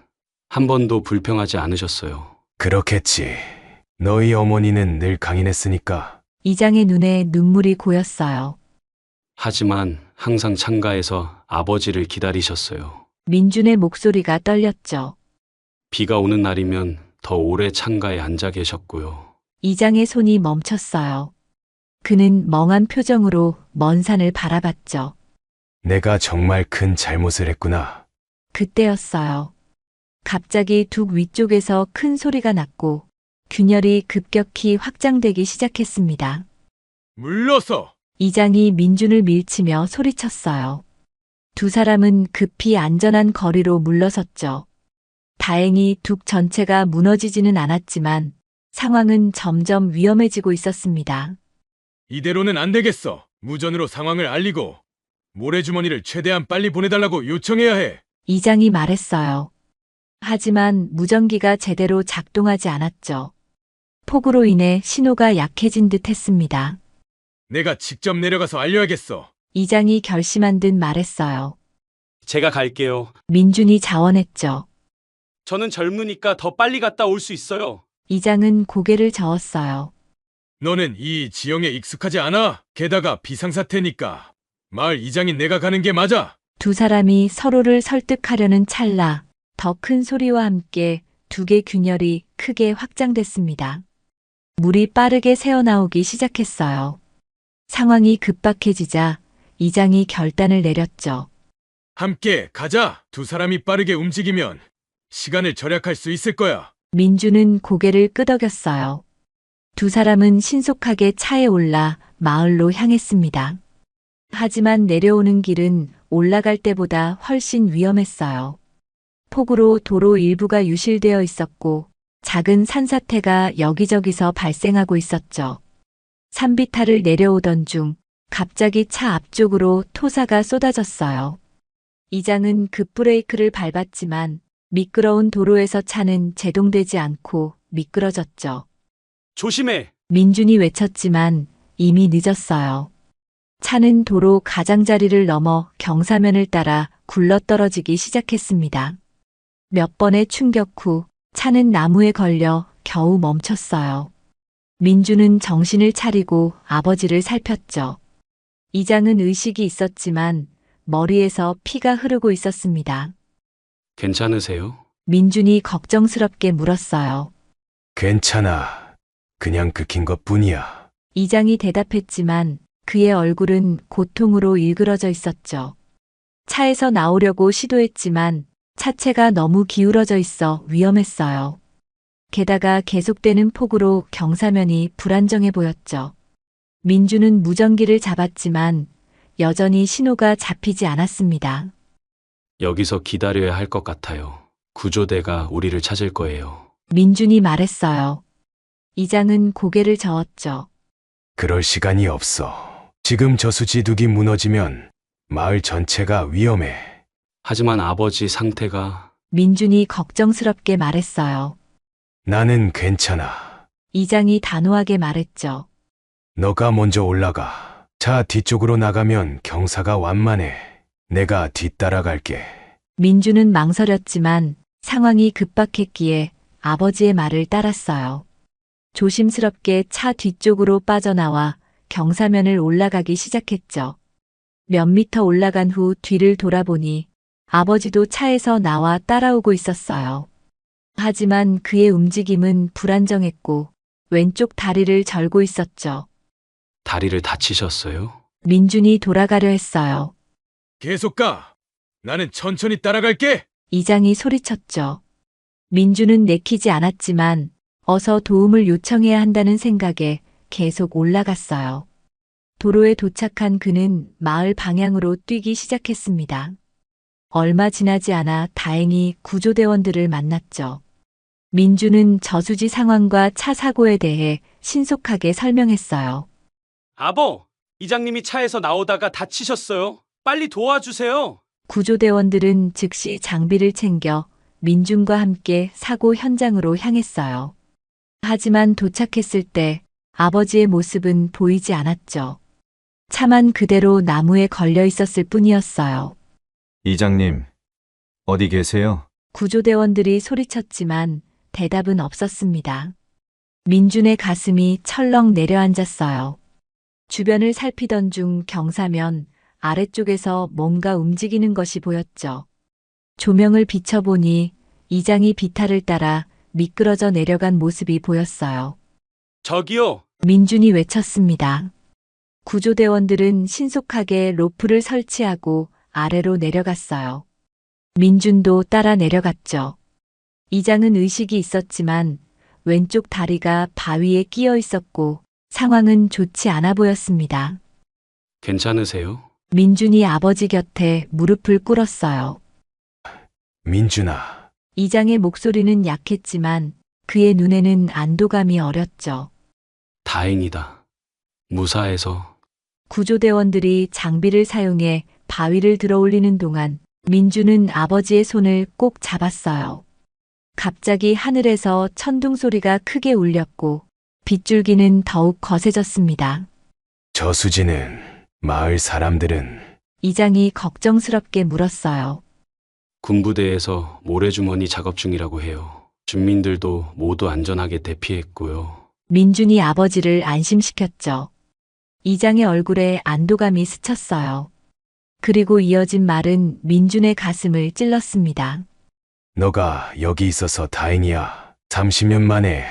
S7: 한 번도 불평하지 않으셨어요.
S10: 그렇겠지. 너희 어머니는 늘 강인했으니까.
S1: 이장의 눈에 눈물이 고였어요.
S7: 하지만 항상 창가에서 아버지를 기다리셨어요.
S1: 민준의 목소리가 떨렸죠.
S7: 비가 오는 날이면 더 오래 창가에 앉아 계셨고요.
S1: 이장의 손이 멈췄어요. 그는 멍한 표정으로 먼 산을 바라봤죠.
S10: 내가 정말 큰 잘못을 했구나.
S1: 그때였어요. 갑자기 둑 위쪽에서 큰 소리가 났고 균열이 급격히 확장되기 시작했습니다.
S15: 물러서!
S1: 이장이 민준을 밀치며 소리쳤어요. 두 사람은 급히 안전한 거리로 물러섰죠. 다행히 둑 전체가 무너지지는 않았지만 상황은 점점 위험해지고 있었습니다.
S15: 이대로는 안 되겠어. 무전으로 상황을 알리고 모래주머니를 최대한 빨리 보내달라고 요청해야 해.
S1: 이장이 말했어요. 하지만 무전기가 제대로 작동하지 않았죠. 폭우로 인해 신호가 약해진 듯 했습니다.
S15: 내가 직접 내려가서 알려야겠어.
S1: 이장이 결심한 듯 말했어요.
S7: 제가 갈게요.
S1: 민준이 자원했죠.
S7: 저는 젊으니까 더 빨리 갔다 올 수 있어요.
S1: 이장은 고개를 저었어요.
S15: 너는 이 지형에 익숙하지 않아. 게다가 비상사태니까. 마을 이장인 내가 가는 게 맞아.
S1: 두 사람이 서로를 설득하려는 찰나 더 큰 소리와 함께 두 개 균열이 크게 확장됐습니다. 물이 빠르게 새어나오기 시작했어요. 상황이 급박해지자 이장이 결단을 내렸죠.
S18: 함께 가자. 두 사람이 빠르게 움직이면 시간을 절약할 수 있을 거야.
S1: 민주는 고개를 끄덕였어요. 두 사람은 신속하게 차에 올라 마을로 향했습니다. 하지만 내려오는 길은 올라갈 때보다 훨씬 위험했어요. 폭우로 도로 일부가 유실되어 있었고 작은 산사태가 여기저기서 발생하고 있었죠. 산비탈을 내려오던 중 갑자기 차 앞쪽으로 토사가 쏟아졌어요. 이장은 급브레이크를 밟았지만 미끄러운 도로에서 차는 제동되지 않고 미끄러졌죠.
S2: 조심해!
S1: 민준이 외쳤지만 이미 늦었어요. 차는 도로 가장자리를 넘어 경사면을 따라 굴러떨어지기 시작했습니다. 몇 번의 충격 후 차는 나무에 걸려 겨우 멈췄어요. 민주는 정신을 차리고 아버지를 살폈죠. 이장은 의식이 있었지만 머리에서 피가 흐르고 있었습니다.
S7: 괜찮으세요?
S1: 민준이 걱정스럽게 물었어요.
S10: 괜찮아. 그냥 긁힌 것뿐이야.
S1: 이장이 대답했지만 그의 얼굴은 고통으로 일그러져 있었죠. 차에서 나오려고 시도했지만 차체가 너무 기울어져 있어 위험했어요. 게다가 계속되는 폭우로 경사면이 불안정해 보였죠. 민주는 무전기를 잡았지만 여전히 신호가 잡히지 않았습니다.
S7: 여기서 기다려야 할 것 같아요. 구조대가 우리를 찾을 거예요.
S1: 민준이 말했어요. 이장은 고개를 저었죠.
S10: 그럴 시간이 없어. 지금 저수지둑이 무너지면 마을 전체가 위험해.
S7: 하지만 아버지 상태가...
S1: 민준이 걱정스럽게 말했어요.
S10: 나는 괜찮아.
S1: 이장이 단호하게 말했죠.
S10: 너가 먼저 올라가. 차 뒤쪽으로 나가면 경사가 완만해. 내가 뒤따라갈게.
S1: 민준은 망설였지만 상황이 급박했기에 아버지의 말을 따랐어요. 조심스럽게 차 뒤쪽으로 빠져나와 경사면을 올라가기 시작했죠. 몇 미터 올라간 후 뒤를 돌아보니 아버지도 차에서 나와 따라오고 있었어요. 하지만 그의 움직임은 불안정했고 왼쪽 다리를 절고 있었죠.
S7: 다리를 다치셨어요?
S1: 민준이 돌아가려 했어요.
S18: 계속 가. 나는 천천히 따라갈게.
S1: 이장이 소리쳤죠. 민준은 내키지 않았지만 어서 도움을 요청해야 한다는 생각에 계속 올라갔어요. 도로에 도착한 그는 마을 방향으로 뛰기 시작했습니다. 얼마 지나지 않아 다행히 구조대원들을 만났죠. 민주는 저수지 상황과 차 사고에 대해 신속하게 설명했어요.
S2: 아버, 이장님이 차에서 나오다가 다치셨어요. 빨리 도와주세요.
S1: 구조대원들은 즉시 장비를 챙겨 민준과 함께 사고 현장으로 향했어요. 하지만 도착했을 때 아버지의 모습은 보이지 않았죠. 차만 그대로 나무에 걸려 있었을 뿐이었어요.
S14: 이장님, 어디 계세요?
S1: 구조대원들이 소리쳤지만 대답은 없었습니다. 민준의 가슴이 철렁 내려앉았어요. 주변을 살피던 중 경사면 아래쪽에서 뭔가 움직이는 것이 보였죠. 조명을 비춰보니 이장이 비탈을 따라 미끄러져 내려간 모습이 보였어요.
S2: 저기요.
S1: 민준이 외쳤습니다. 구조대원들은 신속하게 로프를 설치하고 아래로 내려갔어요. 민준도 따라 내려갔죠. 이장은 의식이 있었지만 왼쪽 다리가 바위에 끼어 있었고 상황은 좋지 않아 보였습니다.
S7: 괜찮으세요?
S1: 민준이 아버지 곁에 무릎을 꿇었어요.
S10: 민준아.
S1: 이장의 목소리는 약했지만 그의 눈에는 안도감이 어렸죠.
S7: 다행이다. 무사해서.
S1: 구조대원들이 장비를 사용해 바위를 들어올리는 동안 민준은 아버지의 손을 꼭 잡았어요. 갑자기 하늘에서 천둥 소리가 크게 울렸고 빗줄기는 더욱 거세졌습니다.
S10: 저수지는 마을 사람들은
S1: 이장이 걱정스럽게 물었어요.
S7: 군부대에서 모래주머니 작업 중이라고 해요. 주민들도 모두 안전하게 대피했고요.
S1: 민준이 아버지를 안심시켰죠. 이장의 얼굴에 안도감이 스쳤어요. 그리고 이어진 말은 민준의 가슴을 찔렀습니다.
S10: 너가 여기 있어서 다행이야. 30년 만에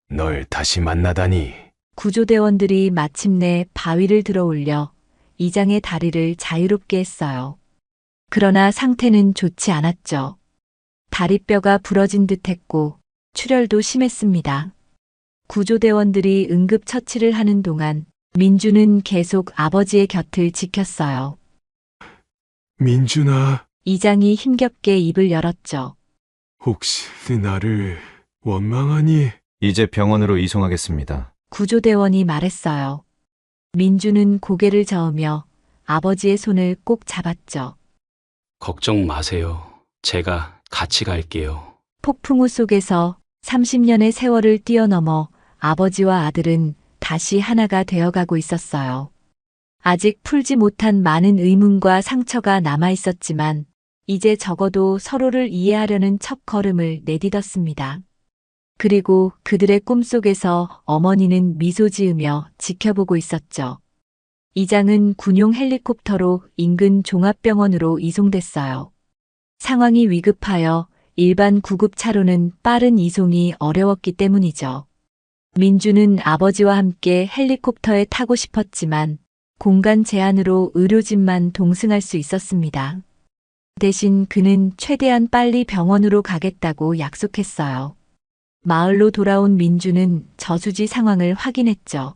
S10: 널 다시 만나다니.
S1: 구조대원들이 마침내 바위를 들어올려 이장의 다리를 자유롭게 했어요. 그러나 상태는 좋지 않았죠. 다리뼈가 부러진 듯 했고 출혈도 심했습니다. 구조대원들이 응급처치를 하는 동안 민주는 계속 아버지의 곁을 지켰어요.
S10: 민준아,
S1: 이장이 힘겹게 입을 열었죠.
S10: 혹시 나를 원망하니?
S14: 이제 병원으로 이송하겠습니다.
S1: 구조대원이 말했어요. 민주는 고개를 저으며 아버지의 손을 꼭 잡았죠.
S7: 걱정 마세요. 제가 같이 갈게요.
S1: 폭풍우 속에서 30년의 세월을 뛰어넘어 아버지와 아들은 다시 하나가 되어가고 있었어요. 아직 풀지 못한 많은 의문과 상처가 남아 있었지만 이제 적어도 서로를 이해하려는 첫 걸음을 내딛었습니다. 그리고 그들의 꿈속에서 어머니는 미소 지으며 지켜보고 있었죠. 이장은 군용 헬리콥터로 인근 종합병원으로 이송됐어요. 상황이 위급하여 일반 구급차로는 빠른 이송이 어려웠기 때문이죠. 민주는 아버지와 함께 헬리콥터에 타고 싶었지만 공간 제한으로 의료진만 동승할 수 있었습니다. 대신 그는 최대한 빨리 병원으로 가겠다고 약속했어요. 마을로 돌아온 민주는 저수지 상황을 확인했죠.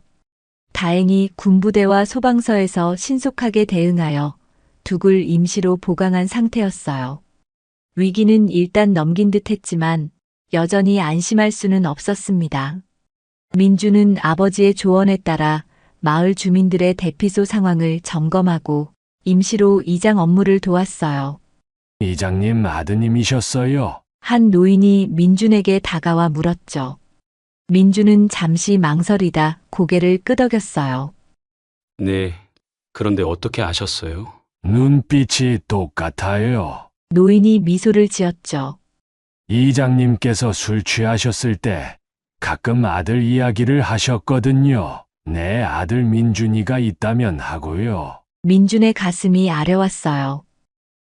S1: 다행히 군부대와 소방서에서 신속하게 대응하여 둑을 임시로 보강한 상태였어요. 위기는 일단 넘긴 듯 했지만 여전히 안심할 수는 없었습니다. 민주는 아버지의 조언에 따라 마을 주민들의 대피소 상황을 점검하고 임시로 이장 업무를 도왔어요.
S10: 이장님 아드님이셨어요.
S1: 한 노인이 민준에게 다가와 물었죠. 민준은 잠시 망설이다 고개를 끄덕였어요.
S7: 네, 그런데 어떻게 아셨어요?
S10: 눈빛이 똑같아요.
S1: 노인이 미소를 지었죠.
S10: 이장님께서 술 취하셨을 때 가끔 아들 이야기를 하셨거든요. 내 아들 민준이가 있다면 하고요.
S1: 민준의 가슴이 아려왔어요.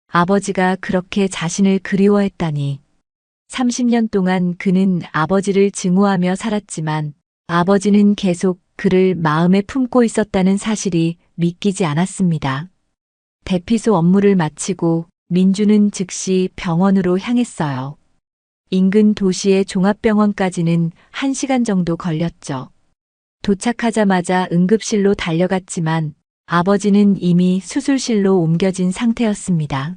S1: 아버지가 그렇게 자신을 그리워했다니. 30년 동안 그는 아버지를 증오하며 살았지만 아버지는 계속 그를 마음에 품고 있었다는 사실이 믿기지 않았습니다. 대피소 업무를 마치고 민주는 즉시 병원으로 향했어요. 인근 도시의 종합병원까지는 1시간 정도 걸렸죠. 도착하자마자 응급실로 달려갔지만 아버지는 이미 수술실로 옮겨진 상태였습니다.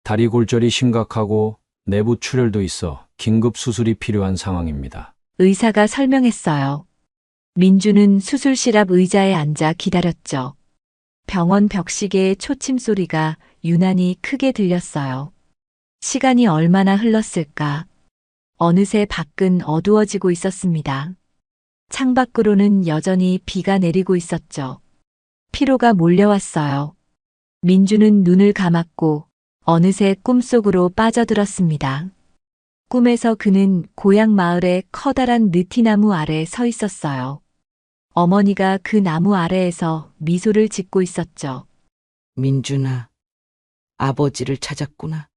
S19: 다리 골절이 심각하고 내부 출혈도 있어 긴급 수술이 필요한 상황입니다.
S1: 의사가 설명했어요. 민주는 수술실 앞 의자에 앉아 기다렸죠. 병원 벽시계의 초침 소리가 유난히 크게 들렸어요. 시간이 얼마나 흘렀을까? 어느새 밖은 어두워지고 있었습니다. 창밖으로는 여전히 비가 내리고 있었죠. 피로가 몰려왔어요. 민주는 눈을 감았고 어느새 꿈속으로 빠져들었습니다. 꿈에서 그는 고향 마을의 커다란 느티나무 아래 서 있었어요. 어머니가 그 나무 아래에서 미소를 짓고 있었죠.
S3: 민준아, 아버지를 찾았구나.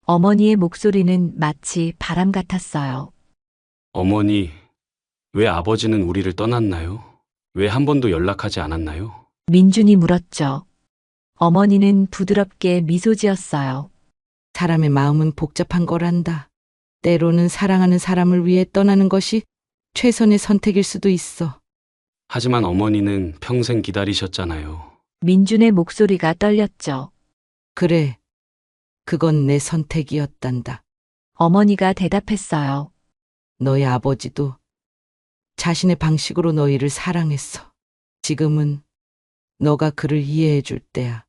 S1: 어머니의 목소리는 마치 바람 같았어요.
S7: 어머니, 왜 아버지는 우리를 떠났나요? 왜 한 번도 연락하지 않았나요?
S1: 민준이 물었죠. 어머니는 부드럽게 미소 지었어요.
S3: 사람의 마음은 복잡한 거란다. 때로는 사랑하는 사람을 위해 떠나는 것이 최선의 선택일 수도 있어.
S7: 하지만 어머니는 평생 기다리셨잖아요.
S1: 민준의 목소리가 떨렸죠.
S3: 그래, 그건 내 선택이었단다.
S1: 어머니가 대답했어요.
S3: 너희 아버지도 자신의 방식으로 너희를 사랑했어. 지금은 너가 그를 이해해 줄 때야.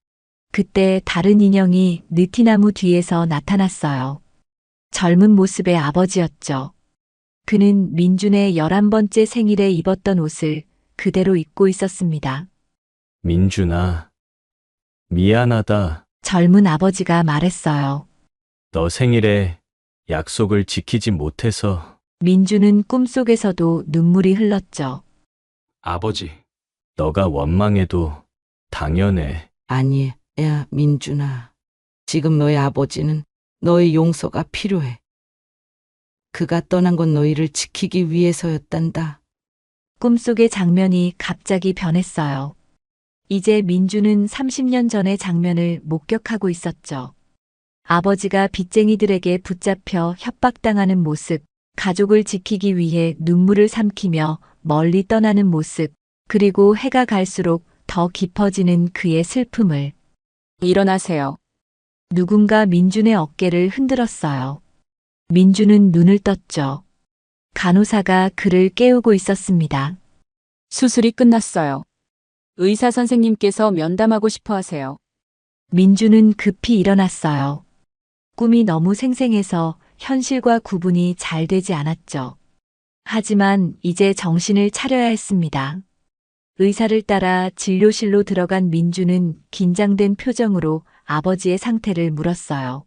S1: 그때 다른 인형이 느티나무 뒤에서 나타났어요. 젊은 모습의 아버지였죠. 그는 민준의 11번째 생일에 입었던 옷을 그대로 입고 있었습니다.
S13: 민준아, 미안하다.
S1: 젊은 아버지가 말했어요.
S13: 너 생일에 약속을 지키지 못해서.
S1: 민준은 꿈속에서도 눈물이 흘렀죠.
S7: 아버지.
S13: 너가 원망해도 당연해.
S3: 아니, 야, 민준아. 지금 너의 아버지는 너의 용서가 필요해. 그가 떠난 건 너희를 지키기 위해서였단다.
S1: 꿈속의 장면이 갑자기 변했어요. 이제 민주는 30년 전의 장면을 목격하고 있었죠. 아버지가 빚쟁이들에게 붙잡혀 협박당하는 모습, 가족을 지키기 위해 눈물을 삼키며 멀리 떠나는 모습, 그리고 해가 갈수록 더 깊어지는 그의 슬픔을.
S20: 일어나세요.
S1: 누군가 민준의 어깨를 흔들었어요. 민준은 눈을 떴죠. 간호사가 그를 깨우고 있었습니다.
S20: 수술이 끝났어요. 의사 선생님께서 면담하고 싶어 하세요.
S1: 민준은 급히 일어났어요. 꿈이 너무 생생해서 현실과 구분이 잘 되지 않았죠. 하지만 이제 정신을 차려야 했습니다. 의사를 따라 진료실로 들어간 민준은 긴장된 표정으로 아버지의 상태를 물었어요.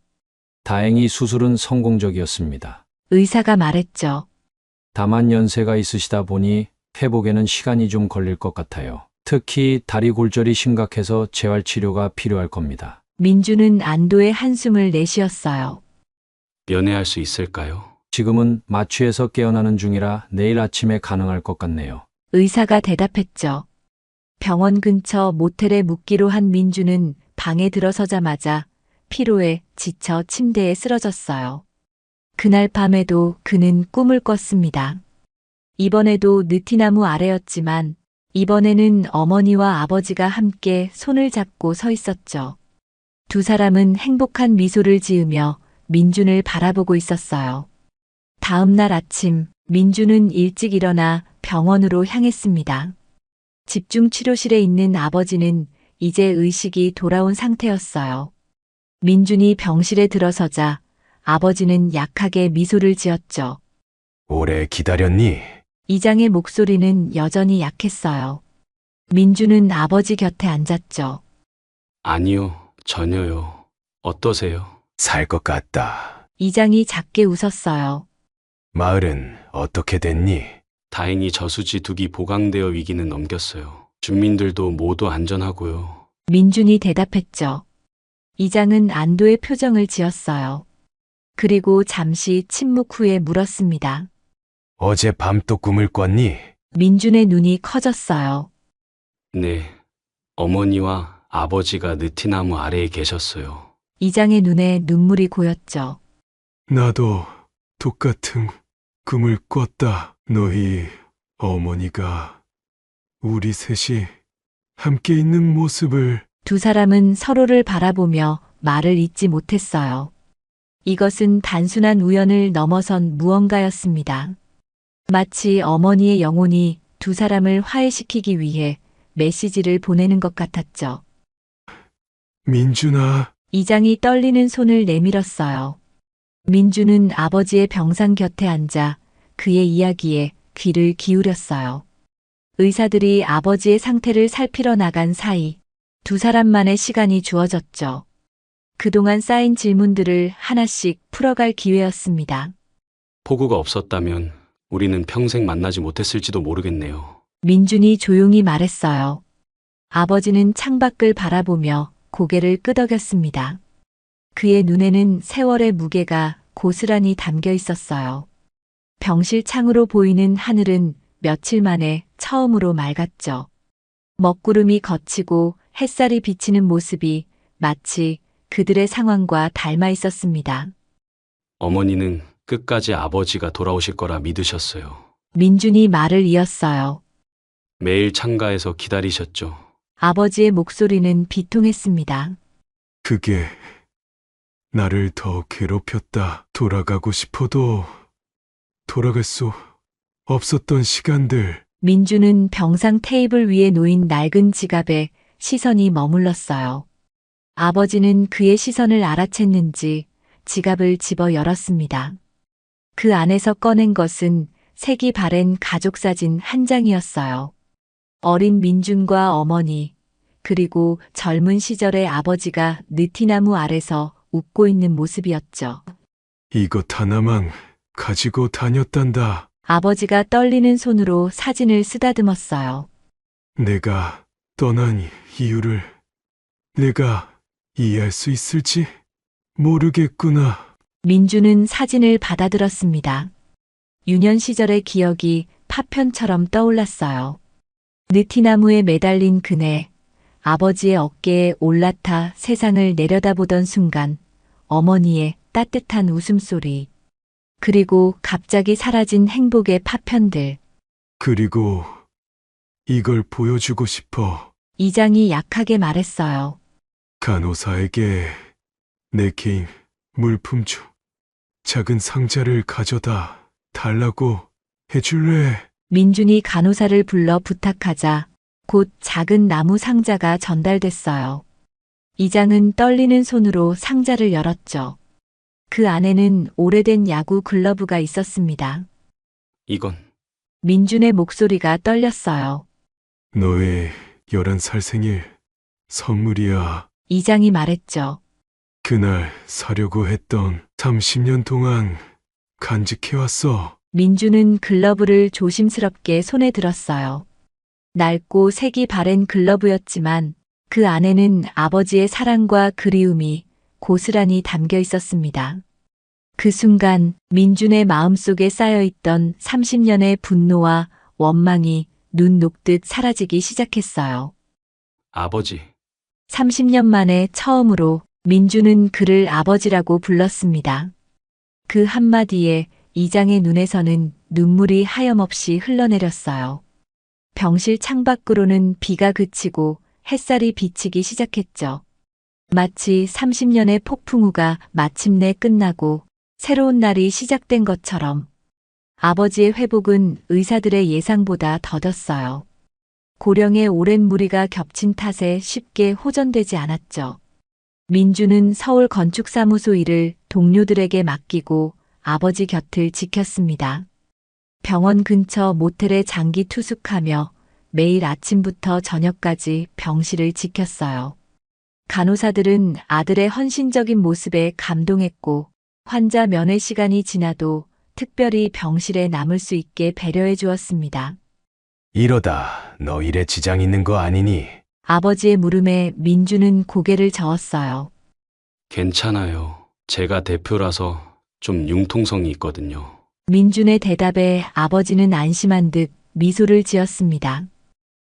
S19: 다행히 수술은 성공적이었습니다.
S1: 의사가 말했죠.
S19: 다만 연세가 있으시다 보니 회복에는 시간이 좀 걸릴 것 같아요. 특히 다리 골절이 심각해서 재활 치료가 필요할 겁니다.
S1: 민준은 안도의 한숨을 내쉬었어요.
S7: 면회할 수 있을까요?
S19: 지금은 마취해서 깨어나는 중이라 내일 아침에 가능할 것 같네요.
S1: 의사가 대답했죠. 병원 근처 모텔에 묵기로 한 민준은 방에 들어서자마자 피로에 지쳐 침대에 쓰러졌어요. 그날 밤에도 그는 꿈을 꿨습니다. 이번에도 느티나무 아래였지만 이번에는 어머니와 아버지가 함께 손을 잡고 서 있었죠. 두 사람은 행복한 미소를 지으며 민준을 바라보고 있었어요. 다음 날 아침, 민준은 일찍 일어나 병원으로 향했습니다. 집중치료실에 있는 아버지는 이제 의식이 돌아온 상태였어요. 민준이 병실에 들어서자 아버지는 약하게 미소를 지었죠.
S10: 오래 기다렸니?
S1: 이장의 목소리는 여전히 약했어요. 민준은 아버지 곁에 앉았죠.
S7: 아니요, 전혀요. 어떠세요?
S10: 살 것 같다.
S1: 이장이 작게 웃었어요.
S10: 마을은 어떻게 됐니?
S7: 다행히 저수지 2기 보강되어 위기는 넘겼어요. 주민들도 모두 안전하고요.
S1: 민준이 대답했죠. 이장은 안도의 표정을 지었어요. 그리고 잠시 침묵 후에 물었습니다.
S10: 어제 밤 또 꿈을 꿨니?
S1: 민준의 눈이 커졌어요.
S7: 네, 어머니와 아버지가 느티나무 아래에 계셨어요.
S1: 이장의 눈에 눈물이 고였죠.
S21: 나도 똑같은 꿈을 꿨다. 너희 어머니가 우리 셋이 함께 있는 모습을.
S1: 두 사람은 서로를 바라보며 말을 잇지 못했어요. 이것은 단순한 우연을 넘어선 무언가였습니다. 마치 어머니의 영혼이 두 사람을 화해시키기 위해 메시지를 보내는 것 같았죠.
S21: 민준아.
S1: 이장이 떨리는 손을 내밀었어요. 민준은 아버지의 병상 곁에 앉아 그의 이야기에 귀를 기울였어요. 의사들이 아버지의 상태를 살피러 나간 사이 두 사람만의 시간이 주어졌죠. 그동안 쌓인 질문들을 하나씩 풀어갈 기회였습니다.
S7: 폭우가 없었다면 우리는 평생 만나지 못했을지도 모르겠네요.
S1: 민준이 조용히 말했어요. 아버지는 창밖을 바라보며 고개를 끄덕였습니다. 그의 눈에는 세월의 무게가 고스란히 담겨 있었어요. 병실 창으로 보이는 하늘은 며칠 만에 처음으로 맑았죠. 먹구름이 걷히고 햇살이 비치는 모습이 마치 그들의 상황과 닮아 있었습니다.
S7: 어머니는 끝까지 아버지가 돌아오실 거라 믿으셨어요.
S1: 민준이 말을 이었어요.
S7: 매일 창가에서 기다리셨죠.
S1: 아버지의 목소리는 비통했습니다.
S21: 그게 나를 더 괴롭혔다. 돌아가고 싶어도 돌아갈 수 없었던 시간들.
S1: 민준은 병상 테이블 위에 놓인 낡은 지갑에 시선이 머물렀어요. 아버지는 그의 시선을 알아챘는지 지갑을 집어 열었습니다. 그 안에서 꺼낸 것은 색이 바랜 가족사진 한 장이었어요. 어린 민준과 어머니, 그리고 젊은 시절의 아버지가 느티나무 아래서 웃고 있는 모습이었죠.
S21: 이것 하나만 가지고 다녔단다.
S1: 아버지가 떨리는 손으로 사진을 쓰다듬었어요.
S21: 내가 떠난 이유를 내가 이해할 수 있을지 모르겠구나.
S1: 민준은 사진을 받아들었습니다. 유년 시절의 기억이 파편처럼 떠올랐어요. 느티나무에 매달린 그네, 아버지의 어깨에 올라타 세상을 내려다보던 순간 어머니의 따뜻한 웃음소리, 그리고 갑자기 사라진 행복의 파편들.
S21: 그리고 이걸 보여주고 싶어.
S1: 이장이 약하게 말했어요.
S21: 간호사에게 내 개인 물품 중 작은 상자를 가져다 달라고 해줄래?
S1: 민준이 간호사를 불러 부탁하자 곧 작은 나무 상자가 전달됐어요. 이장은 떨리는 손으로 상자를 열었죠. 그 안에는 오래된 야구 글러브가 있었습니다.
S7: 이건
S1: 민준의 목소리가 떨렸어요.
S21: 너의 11살 생일 선물이야.
S1: 이장이 말했죠.
S21: 그날 사려고 했던 30년 동안 간직해왔어.
S1: 민준은 글러브를 조심스럽게 손에 들었어요. 낡고 색이 바랜 글러브였지만 그 안에는 아버지의 사랑과 그리움이 고스란히 담겨 있었습니다. 그 순간 민준의 마음속에 쌓여있던 30년의 분노와 원망이 눈 녹듯 사라지기 시작했어요.
S7: 아버지.
S1: 30년 만에 처음으로 민준은 그를 아버지라고 불렀습니다. 그 한마디에 이장의 눈에서는 눈물이 하염없이 흘러내렸어요. 병실 창밖으로는 비가 그치고 햇살이 비치기 시작했죠. 마치 30년의 폭풍우가 마침내 끝나고 새로운 날이 시작된 것처럼 아버지의 회복은 의사들의 예상보다 더뎠어요. 고령의 오랜 무리가 겹친 탓에 쉽게 호전되지 않았죠. 민주는 서울 건축사무소 일을 동료들에게 맡기고 아버지 곁을 지켰습니다. 병원 근처 모텔에 장기 투숙하며 매일 아침부터 저녁까지 병실을 지켰어요. 간호사들은 아들의 헌신적인 모습에 감동했고 환자 면회 시간이 지나도 특별히 병실에 남을 수 있게 배려해 주었습니다.
S10: 이러다 너 일에 지장 있는 거 아니니?
S1: 아버지의 물음에 민주는 고개를 저었어요.
S7: 괜찮아요. 제가 대표라서 좀 융통성이 있거든요.
S1: 민준의 대답에 아버지는 안심한 듯 미소를 지었습니다.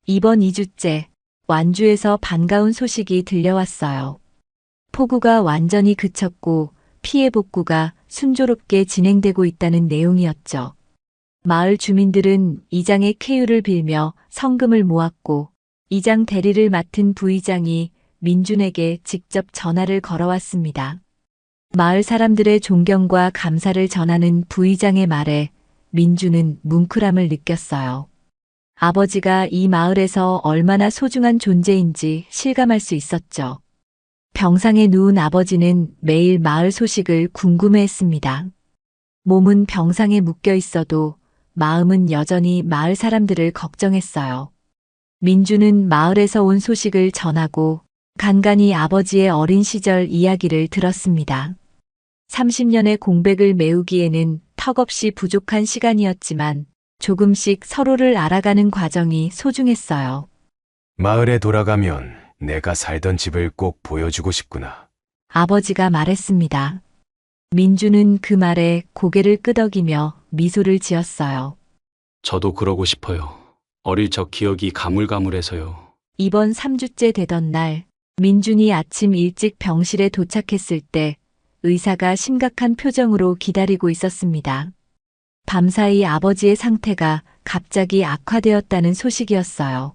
S1: 이번 2주째 완주에서 반가운 소식이 들려왔어요. 폭우가 완전히 그쳤고 피해 복구가 순조롭게 진행되고 있다는 내용이었죠. 마을 주민들은 이장의 쾌유를 빌며 성금을 모았고 이장 대리를 맡은 부의장이 민준에게 직접 전화를 걸어왔습니다. 마을 사람들의 존경과 감사를 전하는 부의장의 말에 민준은 뭉클함을 느꼈어요. 아버지가 이 마을에서 얼마나 소중한 존재인지 실감할 수 있었죠. 병상에 누운 아버지는 매일 마을 소식을 궁금해했습니다. 몸은 병상에 묶여 있어도 마음은 여전히 마을 사람들을 걱정했어요. 민주는 마을에서 온 소식을 전하고 간간히 아버지의 어린 시절 이야기를 들었습니다. 30년의 공백을 메우기에는 턱없이 부족한 시간이었지만 조금씩 서로를 알아가는 과정이 소중했어요.
S10: 마을에 돌아가면 내가 살던 집을 꼭 보여주고 싶구나.
S1: 아버지가 말했습니다. 민주는 그 말에 고개를 끄덕이며 미소를 지었어요.
S7: 저도 그러고 싶어요. 어릴 적 기억이 가물가물해서요.
S1: 이번 3주째 되던 날, 민준이 아침 일찍 병실에 도착했을 때 의사가 심각한 표정으로 기다리고 있었습니다. 밤사이 아버지의 상태가 갑자기 악화되었다는 소식이었어요.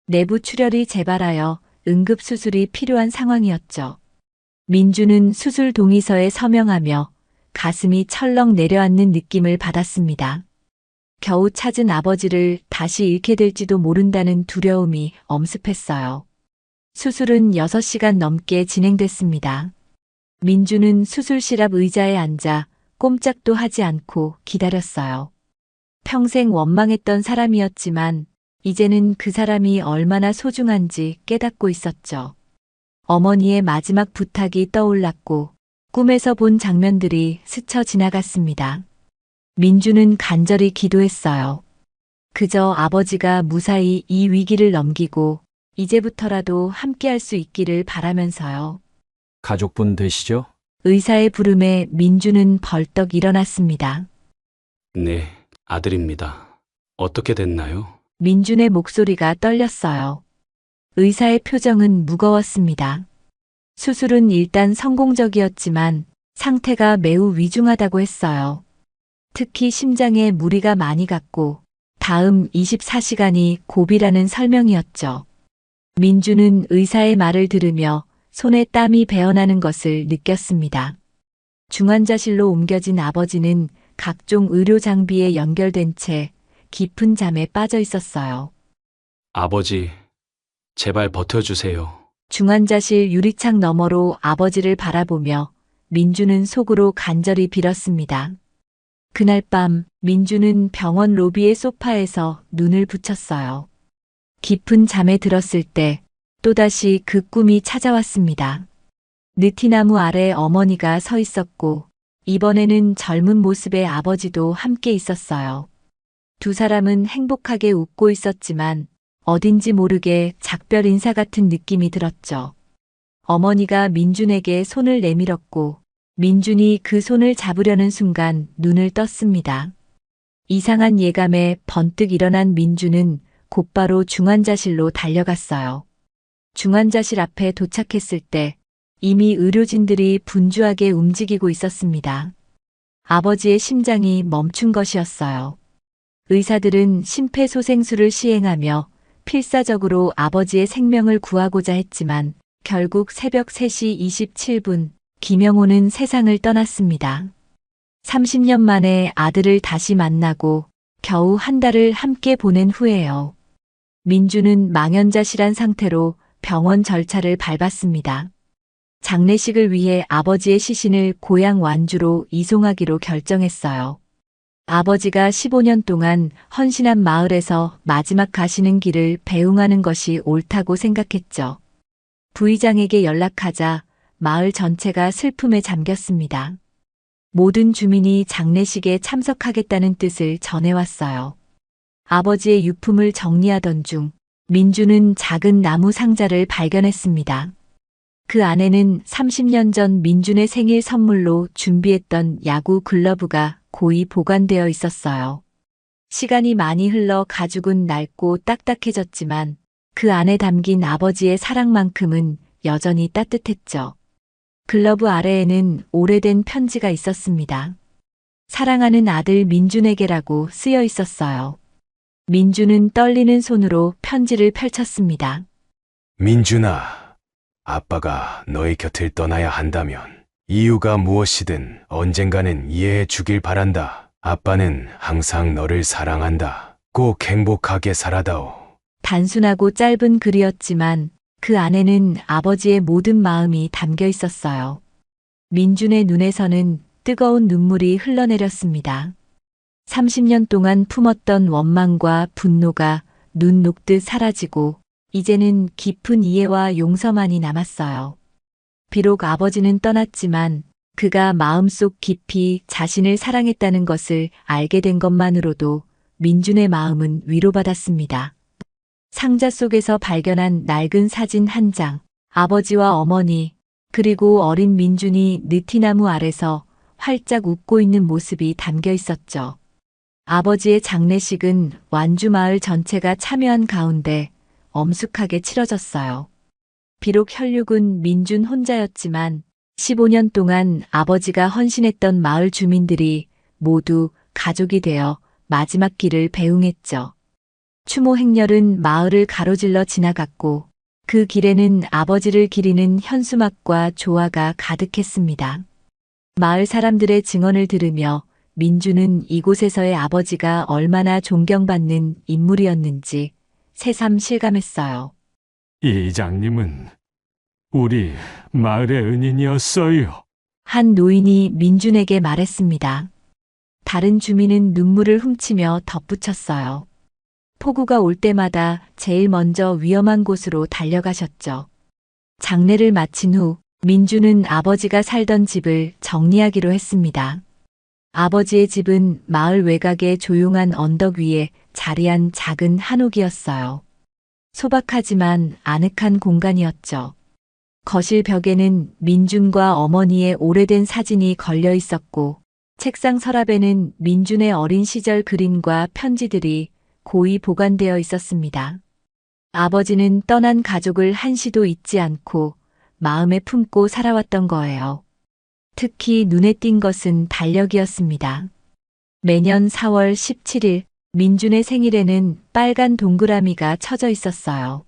S1: 내부 출혈이 재발하여 응급수술이 필요한 상황이었죠. 민주는 수술 동의서에 서명하며 가슴이 철렁 내려앉는 느낌을 받았습니다. 겨우 찾은 아버지를 다시 잃게 될지도 모른다는 두려움이 엄습했어요. 수술은 6시간 넘게 진행됐습니다. 민주는 수술실 앞 의자에 앉아 꼼짝도 하지 않고 기다렸어요. 평생 원망했던 사람이었지만 이제는 그 사람이 얼마나 소중한지 깨닫고 있었죠. 어머니의 마지막 부탁이 떠올랐고 꿈에서 본 장면들이 스쳐 지나갔습니다. 민주는 간절히 기도했어요. 그저 아버지가 무사히 이 위기를 넘기고 이제부터라도 함께할 수 있기를 바라면서요.
S19: 가족분 되시죠?
S1: 의사의 부름에 민주는 벌떡 일어났습니다.
S7: 네, 아들입니다. 어떻게 됐나요?
S1: 민준의 목소리가 떨렸어요. 의사의 표정은 무거웠습니다. 수술은 일단 성공적이었지만 상태가 매우 위중하다고 했어요. 특히 심장에 무리가 많이 갔고 다음 24시간이 고비라는 설명이었죠. 민주는 의사의 말을 들으며 손에 땀이 배어나는 것을 느꼈습니다. 중환자실로 옮겨진 아버지는 각종 의료 장비에 연결된 채 깊은 잠에 빠져 있었어요.
S7: 아버지, 제발 버텨주세요.
S1: 중환자실 유리창 너머로 아버지를 바라보며 민주는 속으로 간절히 빌었습니다. 그날 밤 민주는 병원 로비의 소파에서 눈을 붙였어요. 깊은 잠에 들었을 때 또다시 그 꿈이 찾아왔습니다. 느티나무 아래 어머니가 서 있었고 이번에는 젊은 모습의 아버지도 함께 있었어요. 두 사람은 행복하게 웃고 있었지만 어딘지 모르게 작별 인사 같은 느낌이 들었죠. 어머니가 민준에게 손을 내밀었고 민준이 그 손을 잡으려는 순간 눈을 떴습니다. 이상한 예감에 번뜩 일어난 민준은 곧바로 중환자실로 달려갔어요. 중환자실 앞에 도착했을 때 이미 의료진들이 분주하게 움직이고 있었습니다. 아버지의 심장이 멈춘 것이었어요. 의사들은 심폐소생술을 시행하며 필사적으로 아버지의 생명을 구하고자 했지만 결국 새벽 3시 27분 김영호는 세상을 떠났습니다. 30년 만에 아들을 다시 만나고 겨우 한 달을 함께 보낸 후에요. 민주는 망연자실한 상태로 병원 절차를 밟았습니다. 장례식을 위해 아버지의 시신을 고향 완주로 이송하기로 결정했어요. 아버지가 15년 동안 헌신한 마을에서 마지막 가시는 길을 배웅하는 것이 옳다고 생각했죠. 부의장에게 연락하자 마을 전체가 슬픔에 잠겼습니다. 모든 주민이 장례식에 참석하겠다는 뜻을 전해왔어요. 아버지의 유품을 정리하던 중 민주는 작은 나무 상자를 발견했습니다. 그 안에는 30년 전 민준의 생일 선물로 준비했던 야구 글러브가 고이 보관되어 있었어요. 시간이 많이 흘러 가죽은 낡고 딱딱해졌지만 그 안에 담긴 아버지의 사랑만큼은 여전히 따뜻했죠. 글러브 아래에는 오래된 편지가 있었습니다. 사랑하는 아들 민준에게라고 쓰여 있었어요. 민준은 떨리는 손으로 편지를 펼쳤습니다.
S10: 민준아, 아빠가 너의 곁을 떠나야 한다면 이유가 무엇이든 언젠가는 이해해 주길 바란다. 아빠는 항상 너를 사랑한다. 꼭 행복하게 살아다오.
S1: 단순하고 짧은 글이었지만 그 안에는 아버지의 모든 마음이 담겨 있었어요. 민준의 눈에서는 뜨거운 눈물이 흘러내렸습니다. 30년 동안 품었던 원망과 분노가 눈 녹듯 사라지고 이제는 깊은 이해와 용서만이 남았어요. 비록 아버지는 떠났지만 그가 마음속 깊이 자신을 사랑했다는 것을 알게 된 것만으로도 민준의 마음은 위로받았습니다. 상자 속에서 발견한 낡은 사진 한 장, 아버지와 어머니, 그리고 어린 민준이 느티나무 아래서 활짝 웃고 있는 모습이 담겨 있었죠. 아버지의 장례식은 완주 마을 전체가 참여한 가운데 엄숙하게 치러졌어요. 비록 혈육은 민준 혼자였지만 15년 동안 아버지가 헌신했던 마을 주민들이 모두 가족이 되어 마지막 길을 배웅했죠. 추모 행렬은 마을을 가로질러 지나갔고 그 길에는 아버지를 기리는 현수막과 조화가 가득했습니다. 마을 사람들의 증언을 들으며 민주는 이곳에서의 아버지가 얼마나 존경받는 인물이었는지 새삼 실감했어요.
S21: 이장님은 우리 마을의 은인이었어요.
S1: 한 노인이 민준에게 말했습니다. 다른 주민은 눈물을 훔치며 덧붙였어요. 폭우가 올 때마다 제일 먼저 위험한 곳으로 달려가셨죠. 장례를 마친 후 민주는 아버지가 살던 집을 정리하기로 했습니다. 아버지의 집은 마을 외곽의 조용한 언덕 위에 자리한 작은 한옥이었어요. 소박하지만 아늑한 공간이었죠. 거실 벽에는 민준과 어머니의 오래된 사진이 걸려 있었고 책상 서랍에는 민준의 어린 시절 그림과 편지들이 고이 보관되어 있었습니다. 아버지는 떠난 가족을 한시도 잊지 않고 마음에 품고 살아왔던 거예요. 특히 눈에 띈 것은 달력이었습니다. 매년 4월 17일 민준의 생일에는 빨간 동그라미가 쳐져 있었어요.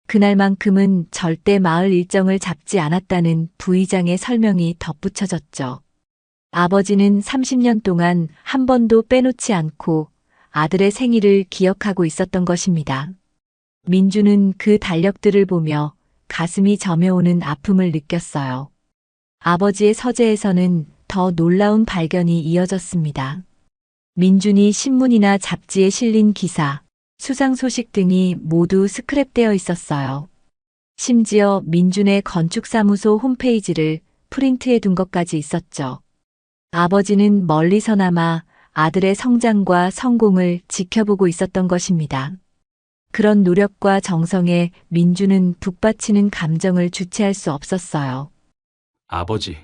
S1: 그날만큼은 절대 마을 일정을 잡지 않았다는 부의장의 설명이 덧붙여졌죠. 아버지는 30년 동안 한 번도 빼놓지 않고 아들의 생일을 기억하고 있었던 것입니다. 민주는 그 달력들을 보며 가슴이 저며오는 아픔을 느꼈어요. 아버지의 서재에서는 더 놀라운 발견이 이어졌습니다. 민준이 신문이나 잡지에 실린 기사, 수상 소식 등이 모두 스크랩되어 있었어요. 심지어 민준의 건축사무소 홈페이지를 프린트해 둔 것까지 있었죠. 아버지는 멀리서나마 아들의 성장과 성공을 지켜보고 있었던 것입니다. 그런 노력과 정성에 민준은 북받치는 감정을 주체할 수 없었어요.
S7: 아버지.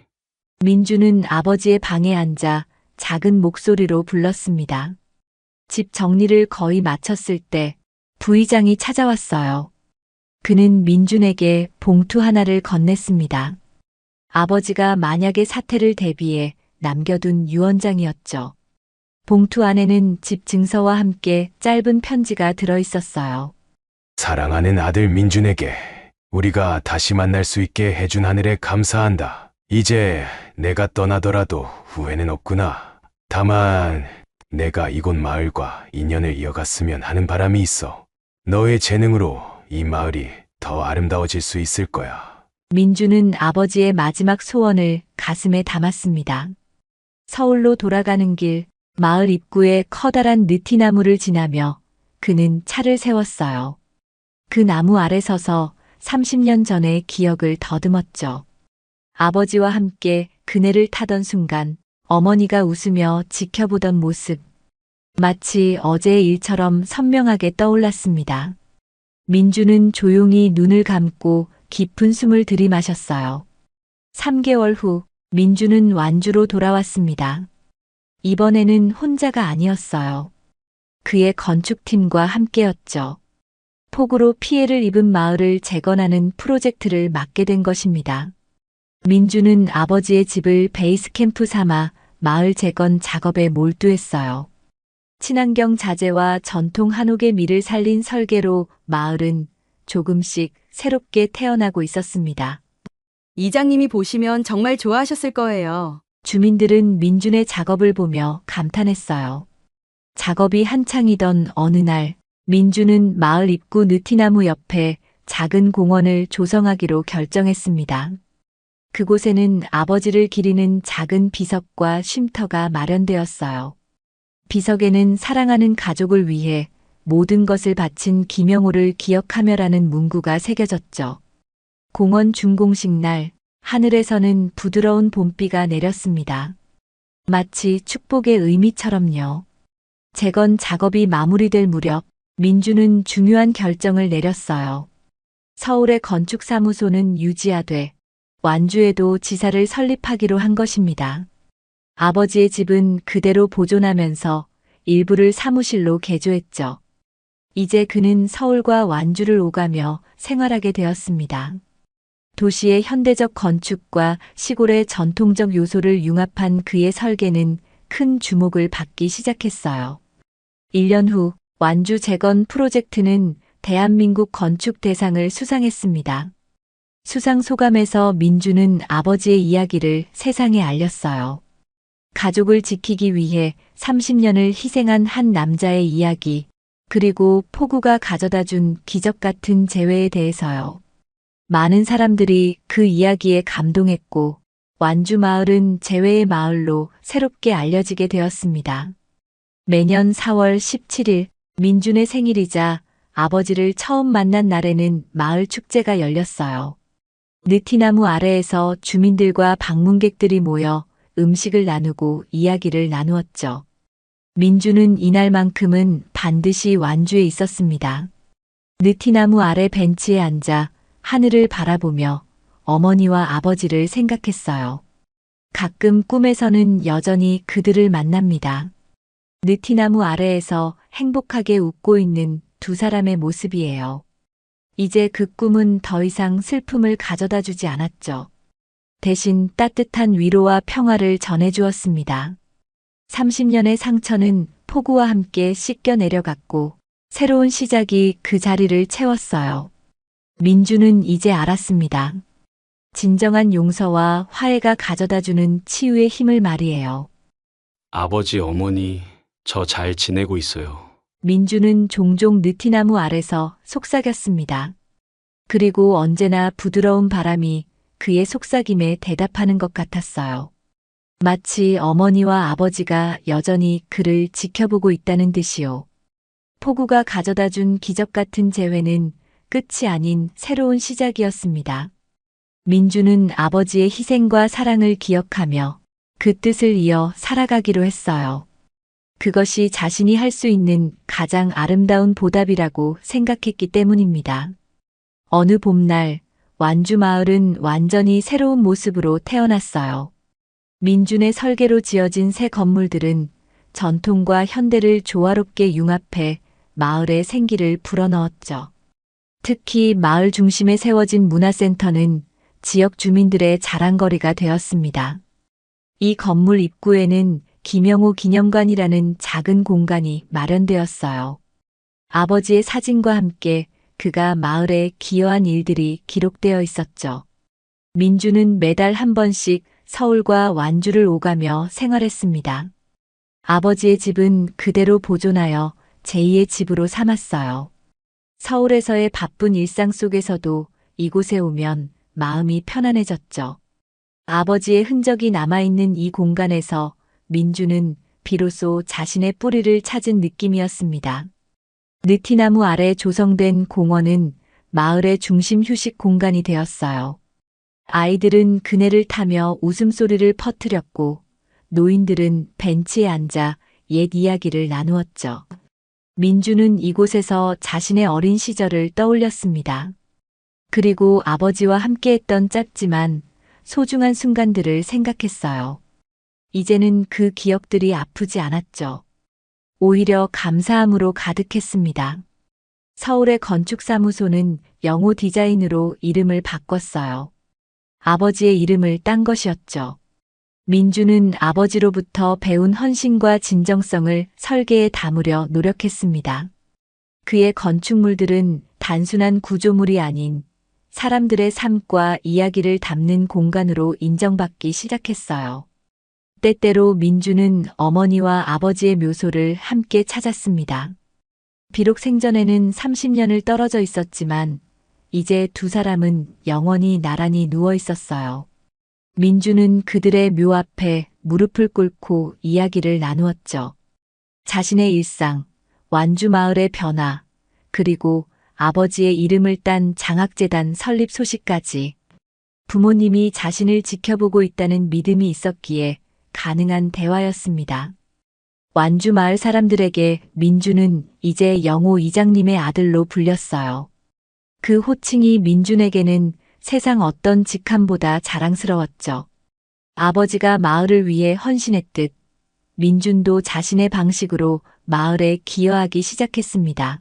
S1: 민준은 아버지의 방에 앉아 작은 목소리로 불렀습니다. 집 정리를 거의 마쳤을 때 부의장이 찾아왔어요. 그는 민준에게 봉투 하나를 건넸습니다. 아버지가 만약의 사태를 대비해 남겨둔 유언장이었죠. 봉투 안에는 집 증서와 함께 짧은 편지가 들어 있었어요.
S10: 사랑하는 아들 민준에게 우리가 다시 만날 수 있게 해준 하늘에 감사한다. 이제 내가 떠나더라도 후회는 없구나. 다만 내가 이곳 마을과 인연을 이어갔으면 하는 바람이 있어. 너의 재능으로 이 마을이 더 아름다워질 수 있을 거야.
S1: 민준은 아버지의 마지막 소원을 가슴에 담았습니다. 서울로 돌아가는 길, 마을 입구에 커다란 느티나무를 지나며 그는 차를 세웠어요. 그 나무 아래 서서 30년 전의 기억을 더듬었죠. 아버지와 함께 그네를 타던 순간 어머니가 웃으며 지켜보던 모습. 마치 어제의 일처럼 선명하게 떠올랐습니다. 민주는 조용히 눈을 감고 깊은 숨을 들이마셨어요. 3개월 후 민주는 완주로 돌아왔습니다. 이번에는 혼자가 아니었어요. 그의 건축팀과 함께였죠. 폭우로 피해를 입은 마을을 재건하는 프로젝트를 맡게 된 것입니다. 민주는 아버지의 집을 베이스 캠프 삼아 마을 재건 작업에 몰두했어요. 친환경 자재와 전통 한옥의 미를 살린 설계로 마을은 조금씩 새롭게 태어나고 있었습니다.
S4: 이장님이 보시면 정말 좋아하셨을 거예요.
S1: 주민들은 민준의 작업을 보며 감탄했어요. 작업이 한창이던 어느 날, 민준은 마을 입구 느티나무 옆에 작은 공원을 조성하기로 결정했습니다. 그곳에는 아버지를 기리는 작은 비석과 쉼터가 마련되었어요. 비석에는 사랑하는 가족을 위해 모든 것을 바친 김영호를 기억하며라는 문구가 새겨졌죠. 공원 준공식 날, 하늘에서는 부드러운 봄비가 내렸습니다. 마치 축복의 의미처럼요. 재건 작업이 마무리될 무렵 민주는 중요한 결정을 내렸어요. 서울의 건축사무소는 유지하되 완주에도 지사를 설립하기로 한 것입니다. 아버지의 집은 그대로 보존하면서 일부를 사무실로 개조했죠. 이제 그는 서울과 완주를 오가며 생활하게 되었습니다. 도시의 현대적 건축과 시골의 전통적 요소를 융합한 그의 설계는 큰 주목을 받기 시작했어요. 1년 후 완주 재건 프로젝트는 대한민국 건축 대상을 수상했습니다. 수상 소감에서 민주는 아버지의 이야기를 세상에 알렸어요. 가족을 지키기 위해 30년을 희생한 한 남자의 이야기, 그리고 폭우가 가져다준 기적 같은 재회에 대해서요. 많은 사람들이 그 이야기에 감동했고 완주 마을은 재회의 마을로 새롭게 알려지게 되었습니다. 매년 4월 17일 민준의 생일이자 아버지를 처음 만난 날에는 마을 축제가 열렸어요. 느티나무 아래에서 주민들과 방문객들이 모여 음식을 나누고 이야기를 나누었죠. 민주는 이날만큼은 반드시 완주에 있었습니다. 느티나무 아래 벤치에 앉아 하늘을 바라보며 어머니와 아버지를 생각했어요. 가끔 꿈에서는 여전히 그들을 만납니다. 느티나무 아래에서 행복하게 웃고 있는 두 사람의 모습이에요. 이제 그 꿈은 더 이상 슬픔을 가져다 주지 않았죠. 대신 따뜻한 위로와 평화를 전해주었습니다. 30년의 상처는 폭우와 함께 씻겨 내려갔고 새로운 시작이 그 자리를 채웠어요. 민주는 이제 알았습니다. 진정한 용서와 화해가 가져다주는 치유의 힘을 말이에요.
S7: 아버지, 어머니, 저 잘 지내고 있어요.
S1: 민주는 종종 느티나무 아래서 속삭였습니다. 그리고 언제나 부드러운 바람이 그의 속삭임에 대답하는 것 같았어요. 마치 어머니와 아버지가 여전히 그를 지켜보고 있다는 듯이요. 폭우가 가져다준 기적 같은 재회는 끝이 아닌 새로운 시작이었습니다. 민주는 아버지의 희생과 사랑을 기억하며 그 뜻을 이어 살아가기로 했어요. 그것이 자신이 할 수 있는 가장 아름다운 보답이라고 생각했기 때문입니다. 어느 봄날 완주 마을은 완전히 새로운 모습으로 태어났어요. 민준의 설계로 지어진 새 건물들은 전통과 현대를 조화롭게 융합해 마을의 생기를 불어넣었죠. 특히 마을 중심에 세워진 문화센터는 지역 주민들의 자랑거리가 되었습니다. 이 건물 입구에는 김영호 기념관이라는 작은 공간이 마련되었어요. 아버지의 사진과 함께 그가 마을에 기여한 일들이 기록되어 있었죠. 민주는 매달 한 번씩 서울과 완주를 오가며 생활했습니다. 아버지의 집은 그대로 보존하여 제2의 집으로 삼았어요. 서울에서의 바쁜 일상 속에서도 이곳에 오면 마음이 편안해졌죠. 아버지의 흔적이 남아있는 이 공간에서 민주는 비로소 자신의 뿌리를 찾은 느낌이었습니다. 느티나무 아래 조성된 공원은 마을의 중심 휴식 공간이 되었어요. 아이들은 그네를 타며 웃음소리를 퍼뜨렸고 노인들은 벤치에 앉아 옛 이야기를 나누었죠. 민주는 이곳에서 자신의 어린 시절을 떠올렸습니다. 그리고 아버지와 함께했던 짧지만 소중한 순간들을 생각했어요. 이제는 그 기억들이 아프지 않았죠. 오히려 감사함으로 가득했습니다. 서울의 건축사무소는 영호 디자인으로 이름을 바꿨어요. 아버지의 이름을 딴 것이었죠. 민주는 아버지로부터 배운 헌신과 진정성을 설계에 담으려 노력했습니다. 그의 건축물들은 단순한 구조물이 아닌 사람들의 삶과 이야기를 담는 공간으로 인정받기 시작했어요. 때때로 민주는 어머니와 아버지의 묘소를 함께 찾았습니다. 비록 생전에는 30년을 떨어져 있었지만 이제 두 사람은 영원히 나란히 누워 있었어요. 민주는 그들의 묘 앞에 무릎을 꿇고 이야기를 나누었죠. 자신의 일상, 완주 마을의 변화, 그리고 아버지의 이름을 딴 장학재단 설립 소식까지. 부모님이 자신을 지켜보고 있다는 믿음이 있었기에 가능한 대화였습니다. 완주 마을 사람들에게 민주는 이제 영호 이장님의 아들로 불렸어요. 그 호칭이 민준에게는 세상 어떤 직함보다 자랑스러웠죠. 아버지가 마을을 위해 헌신했듯 민준도 자신의 방식으로 마을에 기여하기 시작했습니다.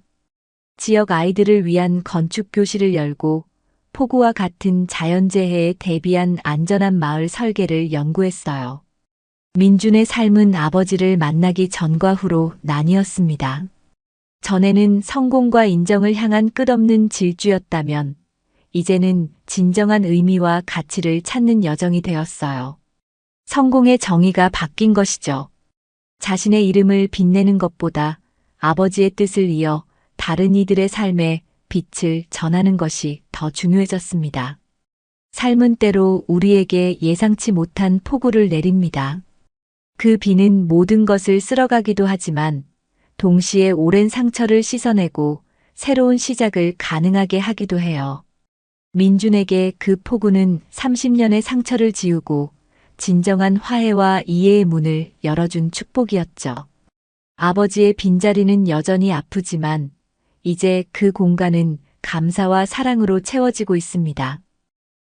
S1: 지역 아이들을 위한 건축 교실을 열고 폭우와 같은 자연재해에 대비한 안전한 마을 설계를 연구했어요. 민준의 삶은 아버지를 만나기 전과 후로 나뉘었습니다. 전에는 성공과 인정을 향한 끝없는 질주였다면 이제는 진정한 의미와 가치를 찾는 여정이 되었어요. 성공의 정의가 바뀐 것이죠. 자신의 이름을 빛내는 것보다 아버지의 뜻을 이어 다른 이들의 삶에 빛을 전하는 것이 더 중요해졌습니다. 삶은 때로 우리에게 예상치 못한 폭우를 내립니다. 그 비는 모든 것을 쓸어가기도 하지만 동시에 오랜 상처를 씻어내고 새로운 시작을 가능하게 하기도 해요. 민준에게 그 폭우는 30년의 상처를 지우고 진정한 화해와 이해의 문을 열어준 축복이었죠. 아버지의 빈자리는 여전히 아프지만 이제 그 공간은 감사와 사랑으로 채워지고 있습니다.